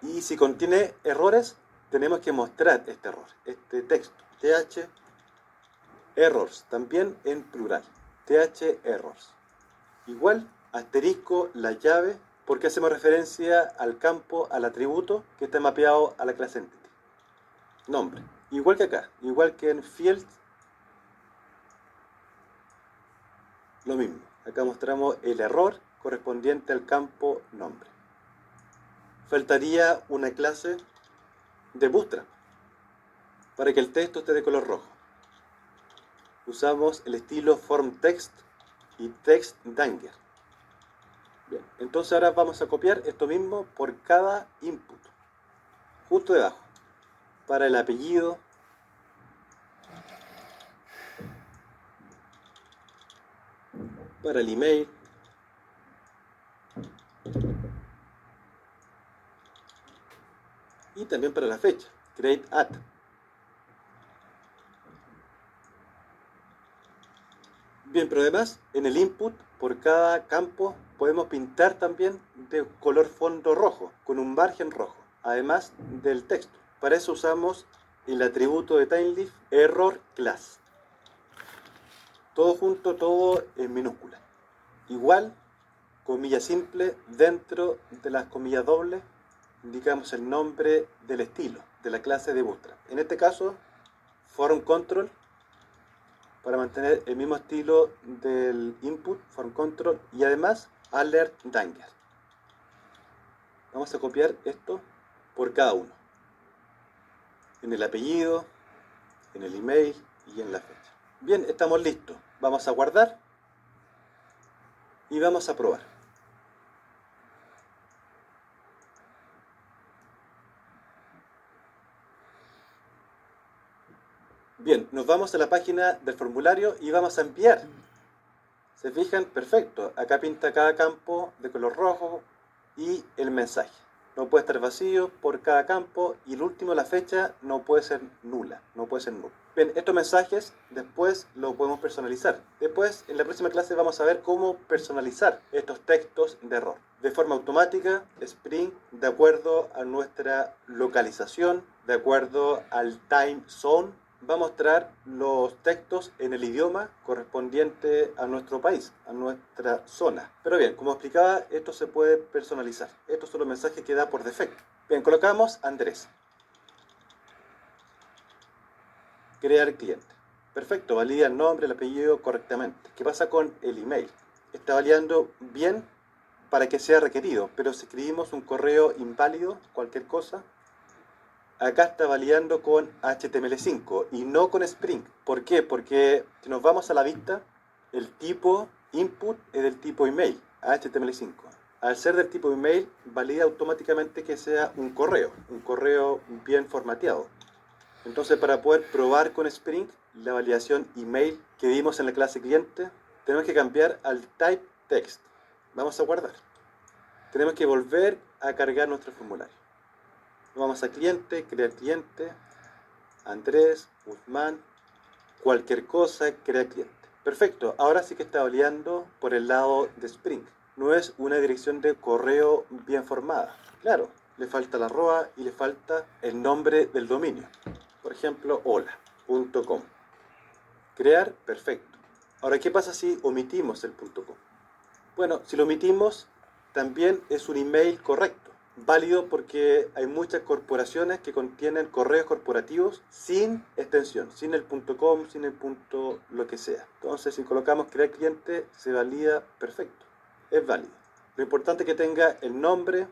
[SPEAKER 1] Y si contiene errores, tenemos que mostrar este error, este texto. th errors, también en plural. th errors. Igual, asterisco, la llave, porque hacemos referencia al campo, al atributo que está mapeado a la clase entity. Nombre. Igual que acá, igual que en field, lo mismo. Acá mostramos el error correspondiente al campo nombre. Faltaría una clase de Bootstrap para que el texto esté de color rojo. Usamos el estilo form text y text danger. Bien, entonces ahora vamos a copiar esto mismo por cada input, justo debajo, para el apellido, para el email, y también para la fecha, create at. Bien, pero además en el input, por cada campo, podemos pintar también de color fondo rojo, con un margen rojo, además del texto. Para eso usamos el atributo de TimeLeaf error class. todo junto, todo en minúscula. Igual, comilla simple, dentro de las comillas dobles, indicamos el nombre del estilo, de la clase de Bootstrap. En este caso, form control, para mantener el mismo estilo del input, form control, y además alert danger. Vamos a copiar esto por cada uno. En el apellido, en el email y en la fecha. Bien, estamos listos. Vamos a guardar y vamos a probar. Bien, nos vamos a la página del formulario y vamos a enviar. ¿Se fijan? Perfecto. Acá pinta cada campo de color rojo y el mensaje. No puede estar vacío por cada campo y el último, la fecha, no puede ser nula. No puede ser nulo. Bien, estos mensajes después los podemos personalizar. Después, en la próxima clase vamos a ver cómo personalizar estos textos de error. De forma automática, Spring, de acuerdo a nuestra localización, de acuerdo al time zone, va a mostrar los textos en el idioma correspondiente a nuestro país, a nuestra zona. Pero bien, como explicaba, esto se puede personalizar. Estos son los mensajes que da por defecto. Bien, colocamos Andrés. Crear cliente. Perfecto, valida el nombre, el apellido correctamente. ¿Qué pasa con el email? Está validando bien para que sea requerido, pero si escribimos un correo inválido, cualquier cosa, acá está validando con HTML5 y no con Spring. ¿Por qué? Porque si nos vamos a la vista, el tipo input es del tipo email, HTML5. Al ser del tipo email, valida automáticamente que sea un correo bien formateado. Entonces, para poder probar con Spring la validación email que vimos en la clase cliente, tenemos que cambiar al type text. Vamos a guardar. Tenemos que volver a cargar nuestro formulario. Vamos a cliente, crear cliente, Andrés, Guzmán, cualquier cosa, crear cliente. Perfecto, ahora sí que está validando por el lado de Spring. No es una dirección de correo bien formada. Claro, le falta la arroba y le falta el nombre del dominio. Por ejemplo, hola.com. Crear, perfecto. Ahora, ¿qué pasa si omitimos el .com? Bueno, si lo omitimos, también es un email correcto. Válido porque hay muchas corporaciones que contienen correos corporativos sin extensión, sin el .com, sin el punto lo que sea. Entonces, si colocamos crear cliente, se valida perfecto. Es válido. Lo importante es que tenga el nombre,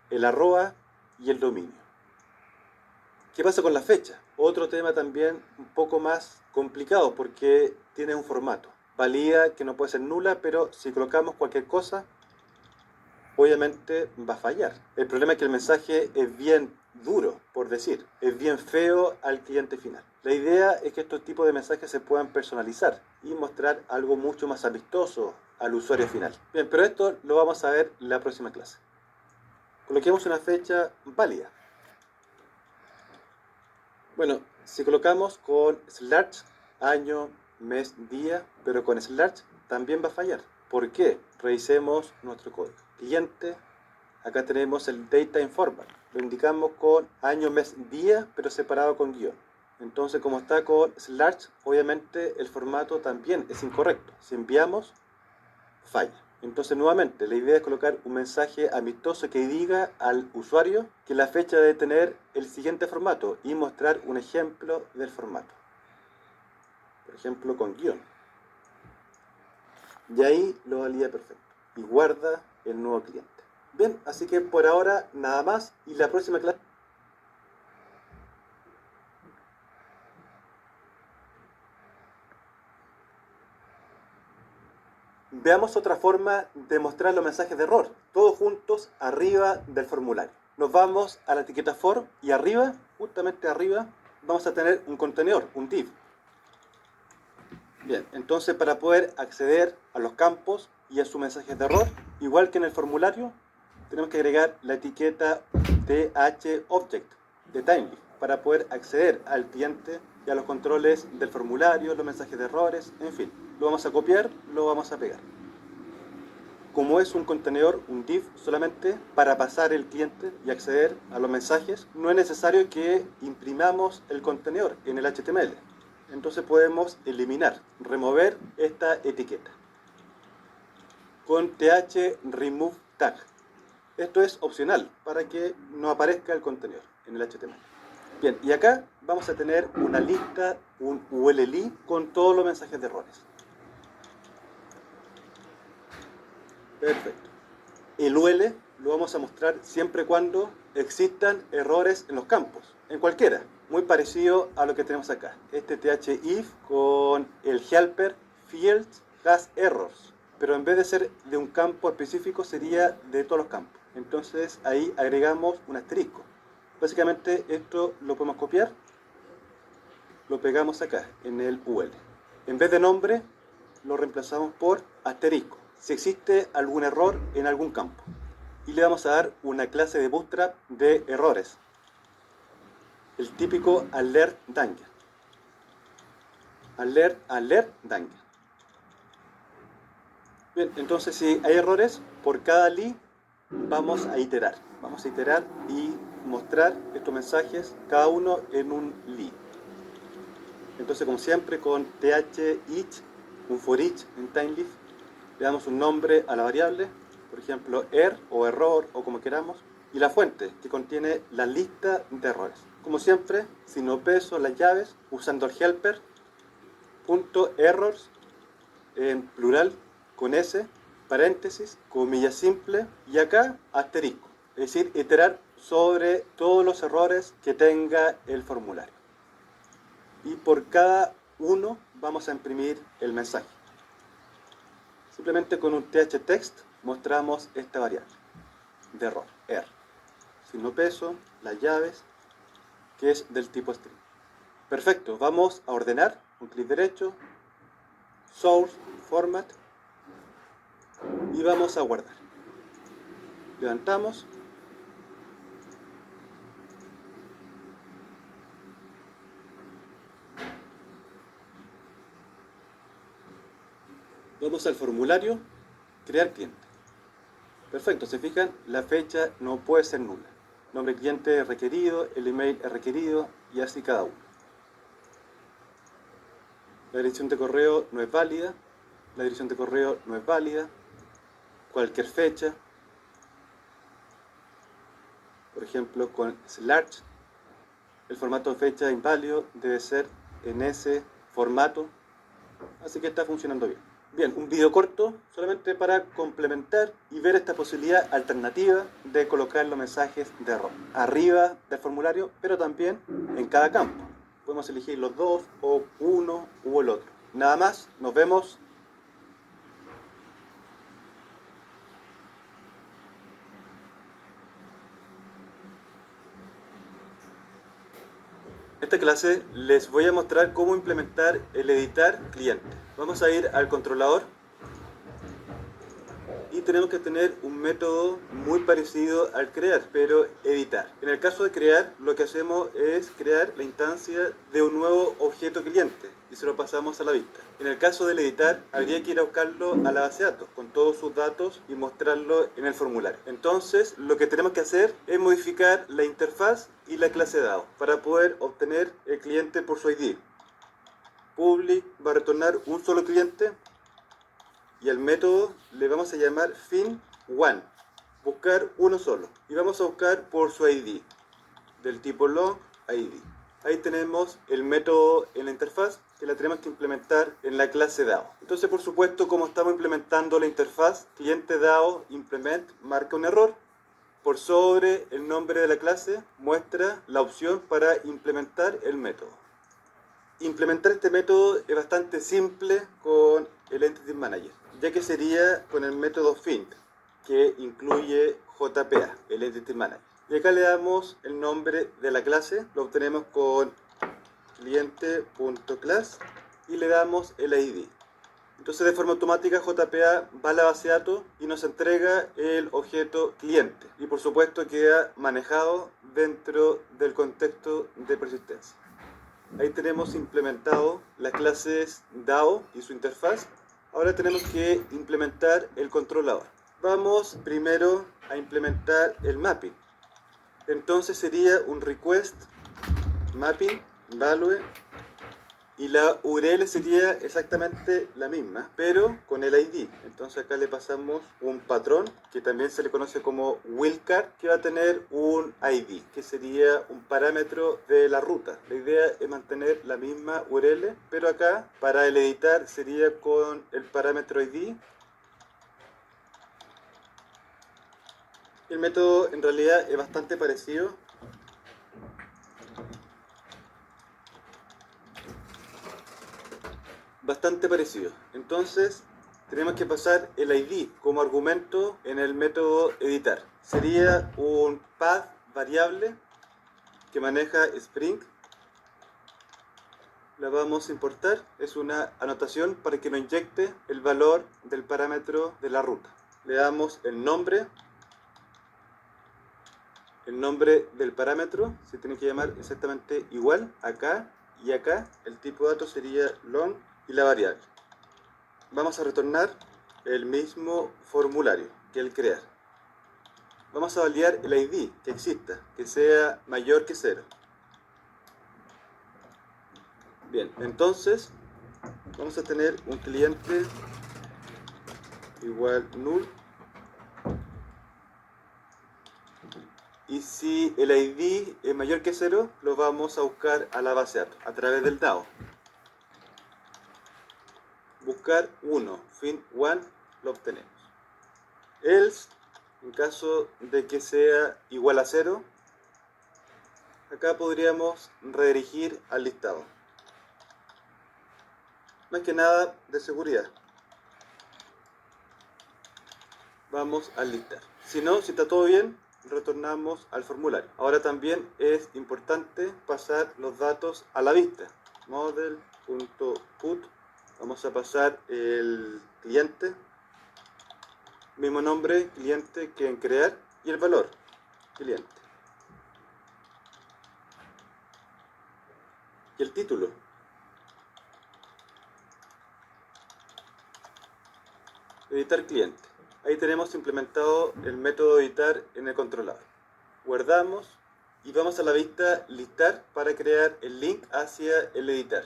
[SPEAKER 1] el arroba y el dominio. ¿Qué pasa con la fecha? Otro tema también un poco más complicado porque tiene un formato. Valida que no puede ser nula, pero si colocamos cualquier cosa, obviamente va a fallar. El problema es que el mensaje es bien duro, por decir, es bien feo al cliente final. La idea es que estos tipos de mensajes se puedan personalizar y mostrar algo mucho más amistoso al usuario final. Bien, pero esto lo vamos a ver en la próxima clase. Coloquemos una fecha válida. Bueno, si colocamos con slash, año, mes, día, pero con slash también va a fallar. ¿Por qué? Revisemos nuestro código. Cliente, acá tenemos el data informal. Lo indicamos con año, mes, día, pero separado con guión. Entonces, como está con slash, obviamente el formato también es incorrecto. Si enviamos, falla. Entonces, nuevamente, la idea es colocar un mensaje amistoso que diga al usuario que la fecha debe tener el siguiente formato y mostrar un ejemplo del formato. Por ejemplo, con guión. Y ahí lo valida perfecto. Y guarda el nuevo cliente. Bien, así que por ahora nada más. Y la próxima clase... Veamos otra forma de mostrar los mensajes de error, todos juntos arriba del formulario. Nos vamos a la etiqueta for y arriba, justamente arriba, vamos a tener un contenedor, un div. Bien, entonces para poder acceder a los campos y a sus mensajes de error, igual que en el formulario, tenemos que agregar la etiqueta THObject de Timely para poder acceder al cliente y a los controles del formulario, los mensajes de errores, en fin. Lo vamos a copiar, lo vamos a pegar. Como es un contenedor, un div, solamente para pasar el cliente y acceder a los mensajes, no es necesario que imprimamos el contenedor en el HTML. Entonces podemos eliminar, remover esta etiqueta con th remove tag. Esto es opcional para que no aparezca el contenedor en el HTML. Bien, y acá vamos a tener una lista, un ULLI con todos los mensajes de errores. Perfecto. El UL lo vamos a mostrar siempre cuando existan errores en los campos, en cualquiera. Muy parecido a lo que tenemos acá. Este thif con el helper field has errors. Pero en vez de ser de un campo específico, sería de todos los campos. Entonces ahí agregamos un asterisco. Básicamente esto lo podemos copiar, lo pegamos acá en el UL. En vez de nombre, lo reemplazamos por asterisco, si existe algún error en algún campo. Y le vamos a dar una clase de Bootstrap de errores. El típico alert danger. Alert danger. Bien, entonces si hay errores, por cada li vamos a iterar. Vamos a iterar y mostrar estos mensajes, cada uno en un li. Entonces, como siempre, con th-each, un for each en TimeLeaf, le damos un nombre a la variable, por ejemplo, o error, o como queramos, y la fuente, que contiene la lista de errores. Como siempre, si no peso las llaves, usando el helper, .errors, en plural, con S, paréntesis, comilla simple, y acá, asterisco. Es decir, iterar sobre todos los errores que tenga el formulario. Y por cada uno vamos a imprimir el mensaje. Simplemente con un th-text mostramos esta variable de error, er. Signo peso, las llaves, que es del tipo string. Perfecto, vamos a ordenar, un clic derecho, source, format, y vamos a guardar. Levantamos. Vamos al formulario, crear cliente. Perfecto, se fijan, la fecha no puede ser nula. Nombre cliente es requerido, el email es requerido y así cada uno. La dirección de correo no es válida, la dirección de correo no es válida, cualquier fecha, por ejemplo con /, el formato de fecha inválido debe ser en ese formato, así que está funcionando bien. Bien, un video corto solamente para complementar y ver esta posibilidad alternativa de colocar los mensajes de error arriba del formulario, pero también en cada campo. Podemos elegir los dos o uno u el otro. Nada más, nos vemos. En esta clase les voy a mostrar cómo implementar el editar cliente. Vamos a ir al controlador y tenemos que tener un método muy parecido al crear, pero editar. En el caso de crear, lo que hacemos es crear la instancia de un nuevo objeto cliente y se lo pasamos a la vista. En el caso del editar, habría que ir a buscarlo a la base de datos con todos sus datos y mostrarlo en el formulario. Entonces, lo que tenemos que hacer es modificar la interfaz y la clase dado para poder obtener el cliente por su ID. Public va a retornar un solo cliente y al método le vamos a llamar fin1, buscar uno solo, y vamos a buscar por su ID del tipo long ID. Ahí tenemos el método en la interfaz que la tenemos que implementar en la clase DAO. Entonces, por supuesto, como estamos implementando la interfaz, cliente DAO implement marca un error. Por sobre el nombre de la clase muestra la opción para implementar el método. Implementar este método es bastante simple con el Entity Manager, ya que sería con el método find, que incluye JPA, el Entity Manager. Y acá le damos el nombre de la clase, lo obtenemos con cliente.class y le damos el ID. Entonces de forma automática JPA va a la base de datos y nos entrega el objeto cliente. Y por supuesto queda manejado dentro del contexto de persistencia. Ahí tenemos implementado las clases DAO y su interfaz. Ahora tenemos que implementar el controlador. Vamos primero a implementar el mapping. Entonces sería un request mapping value Y la URL sería exactamente la misma, pero con el ID. Entonces acá le pasamos un patrón, que también se le conoce como wildcard, que va a tener un ID, que sería un parámetro de la ruta. La idea es mantener la misma URL, pero acá para el editar sería con el parámetro ID. El método en realidad es bastante parecido. Entonces tenemos que pasar el ID como argumento en el método editar. Sería un path variable que maneja Spring. La vamos a importar. Es una anotación para que nos inyecte el valor del parámetro de la ruta. Le damos el nombre del parámetro. Se tiene que llamar exactamente igual acá y acá. El tipo de datos sería long y la variable. Vamos a retornar el mismo formulario que el crear. Vamos a validar el ID que exista, que sea mayor que 0. Bien, entonces vamos a tener un cliente igual null. Y si el ID es mayor que 0, lo vamos a buscar a la base de datos a través del DAO. Buscar 1, fin 1, lo obtenemos. Else, en caso de que sea igual a 0, acá podríamos redirigir al listado. Más que nada de seguridad. Vamos a listar. Si no, si está todo bien, retornamos al formulario. Ahora también es importante pasar los datos a la vista. Model.put. Vamos a pasar el cliente, mismo nombre, cliente que en crear, y el valor, cliente. Y el título. Editar cliente. Ahí tenemos implementado el método editar en el controlador. Guardamos y vamos a la vista listar para crear el link hacia el editar.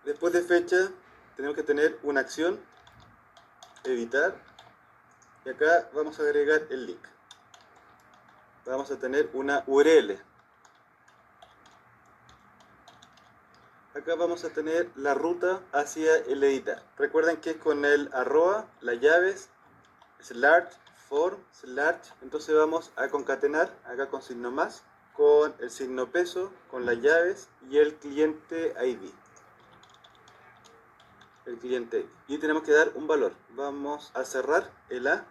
[SPEAKER 1] Después de fecha tenemos que tener una acción, editar, y acá vamos a agregar el link. Vamos a tener una URL. Acá vamos a tener la ruta hacia el editar. Recuerden que es con el arroba, las llaves, slash, form, slash. Entonces vamos a concatenar acá con signo más, con el signo peso, con las llaves y el cliente ID. Y tenemos que dar un valor. Vamos a cerrar el A,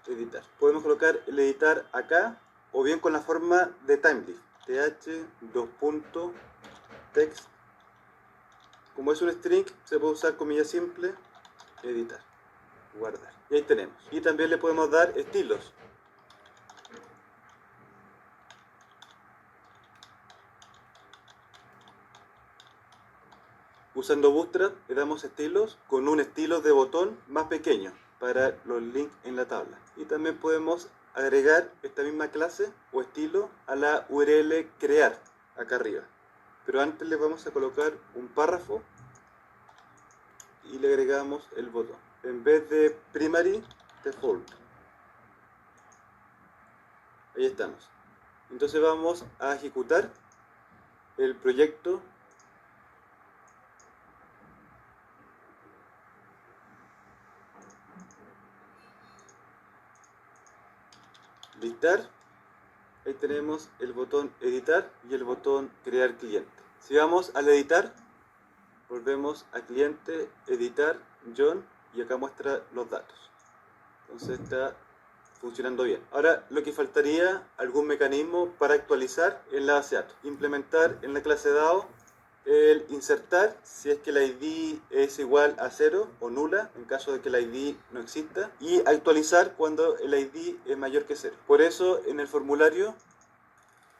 [SPEAKER 1] editar. Podemos colocar el editar acá o bien con la forma de timelift, th2.text. Como es un string, se puede usar comilla simple, editar, guardar. Y ahí tenemos. Y también le podemos dar estilos. Usando Bootstrap le damos estilos con un estilo de botón más pequeño para los links en la tabla. Y también podemos agregar esta misma clase o estilo a la URL crear acá arriba. Pero antes le vamos a colocar un párrafo y le agregamos el botón. En vez de primary, default. Ahí estamos. Entonces vamos a ejecutar el proyecto. Listar. Ahí tenemos el botón editar y el botón crear cliente. Si vamos al editar, volvemos a cliente, editar, John, y acá muestra los datos. Entonces está funcionando bien. Ahora lo que faltaría, algún mecanismo para actualizar en la base de datos. Implementar en la clase DAO el insertar si es que la ID es igual a 0 o nula en caso de que la ID no exista, y actualizar cuando el ID es mayor que 0. Por eso en el formulario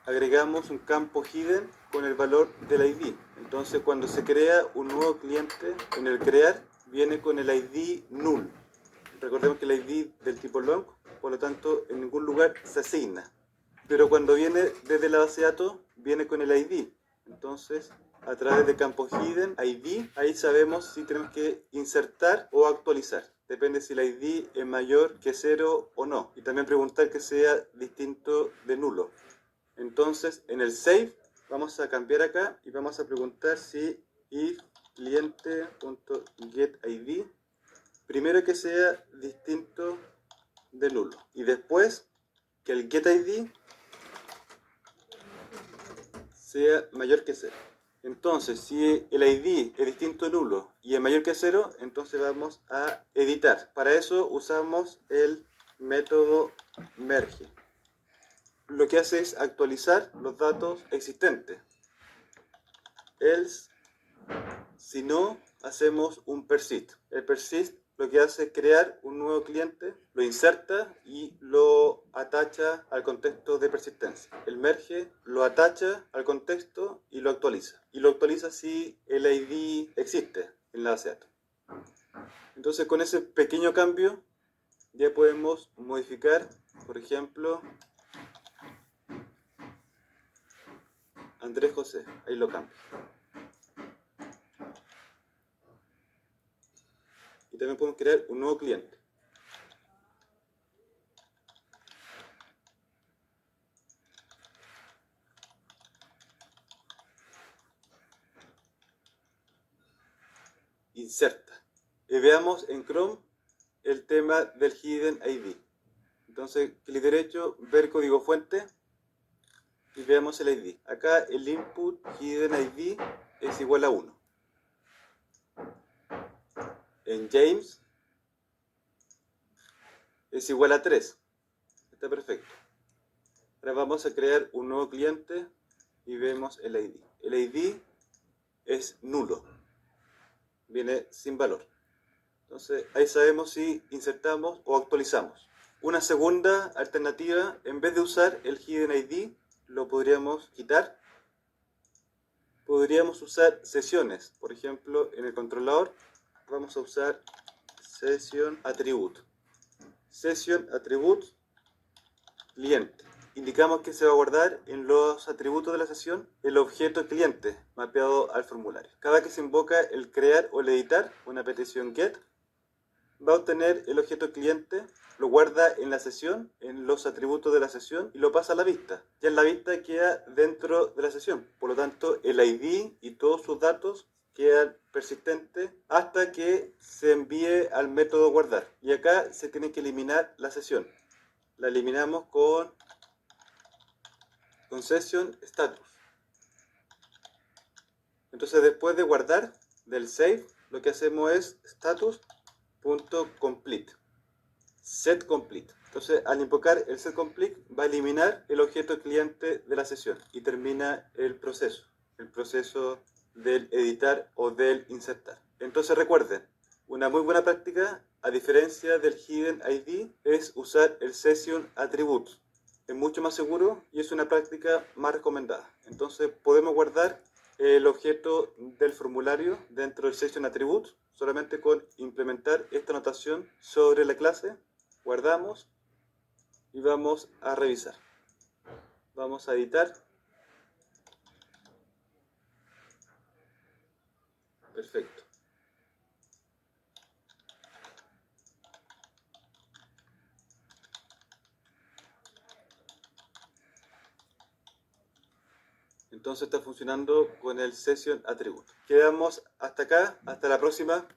[SPEAKER 1] agregamos un campo hidden con el valor del ID. Entonces cuando se crea un nuevo cliente, en el crear viene con el ID null. Recordemos que el ID del tipo long, por lo tanto en ningún lugar se asigna. pero cuando viene desde la base de datos, viene con el ID. Entonces, a través de campo hidden, ID, ahí sabemos si tenemos que insertar o actualizar. Depende si el ID es mayor que 0 o no. Y también preguntar que sea distinto de nulo. Entonces, en el save, vamos a cambiar acá y vamos a preguntar si if cliente.getID, primero que sea distinto de nulo. Y después, que el getID sea mayor que 0. Entonces, si el ID es distinto de nulo y es mayor que 0, entonces vamos a editar. Para eso usamos el método merge. Lo que hace es actualizar los datos existentes. Else, si no, hacemos un persist. El persist lo que hace es crear un nuevo cliente, lo inserta y lo atacha al contexto de persistencia. El merge lo atacha al contexto y lo actualiza. Y lo actualiza si el ID existe en la base de datos. Entonces, con ese pequeño cambio ya podemos modificar, por ejemplo, Andrés José. Ahí lo cambio. Y también podemos crear un nuevo cliente. Inserta. Y veamos en Chrome el tema del Hidden ID. Entonces, clic derecho, ver código fuente y veamos el ID. Acá el input Hidden ID es igual a 1. En James es igual a 3. Está perfecto. Ahora vamos a crear un nuevo cliente y vemos el ID. El ID es nulo. Viene sin valor. Entonces ahí sabemos si insertamos o actualizamos. Una segunda alternativa, en vez de usar el Hidden ID, lo podríamos quitar. Podríamos usar sesiones. Por ejemplo, en el controlador vamos a usar Session Attribute. Session Attribute cliente. Indicamos que se va a guardar en los atributos de la sesión el objeto cliente mapeado al formulario. Cada que se invoca el crear o el editar, una petición get, va a obtener el objeto cliente, lo guarda en la sesión, en los atributos de la sesión y lo pasa a la vista. Ya en la vista queda dentro de la sesión. Por lo tanto, el ID y todos sus datos quedan persistentes hasta que se envíe al método guardar. Y acá se tiene que eliminar la sesión. La eliminamos con session status. Entonces, después de guardar del save, lo que hacemos es status.complete. Set complete. Entonces, al invocar el set complete, va a eliminar el objeto cliente de la sesión y termina el proceso del editar o del insertar. Entonces, recuerden, una muy buena práctica, a diferencia del Hidden ID, es usar el Session Attribute. Es mucho más seguro y es una práctica más recomendada. Entonces, podemos guardar el objeto del formulario dentro del Session Attribute solamente con implementar esta notación sobre la clase. Guardamos y vamos a revisar. Vamos a editar. Perfecto. Entonces está funcionando con el Session Attribute. Quedamos hasta acá. Hasta la próxima.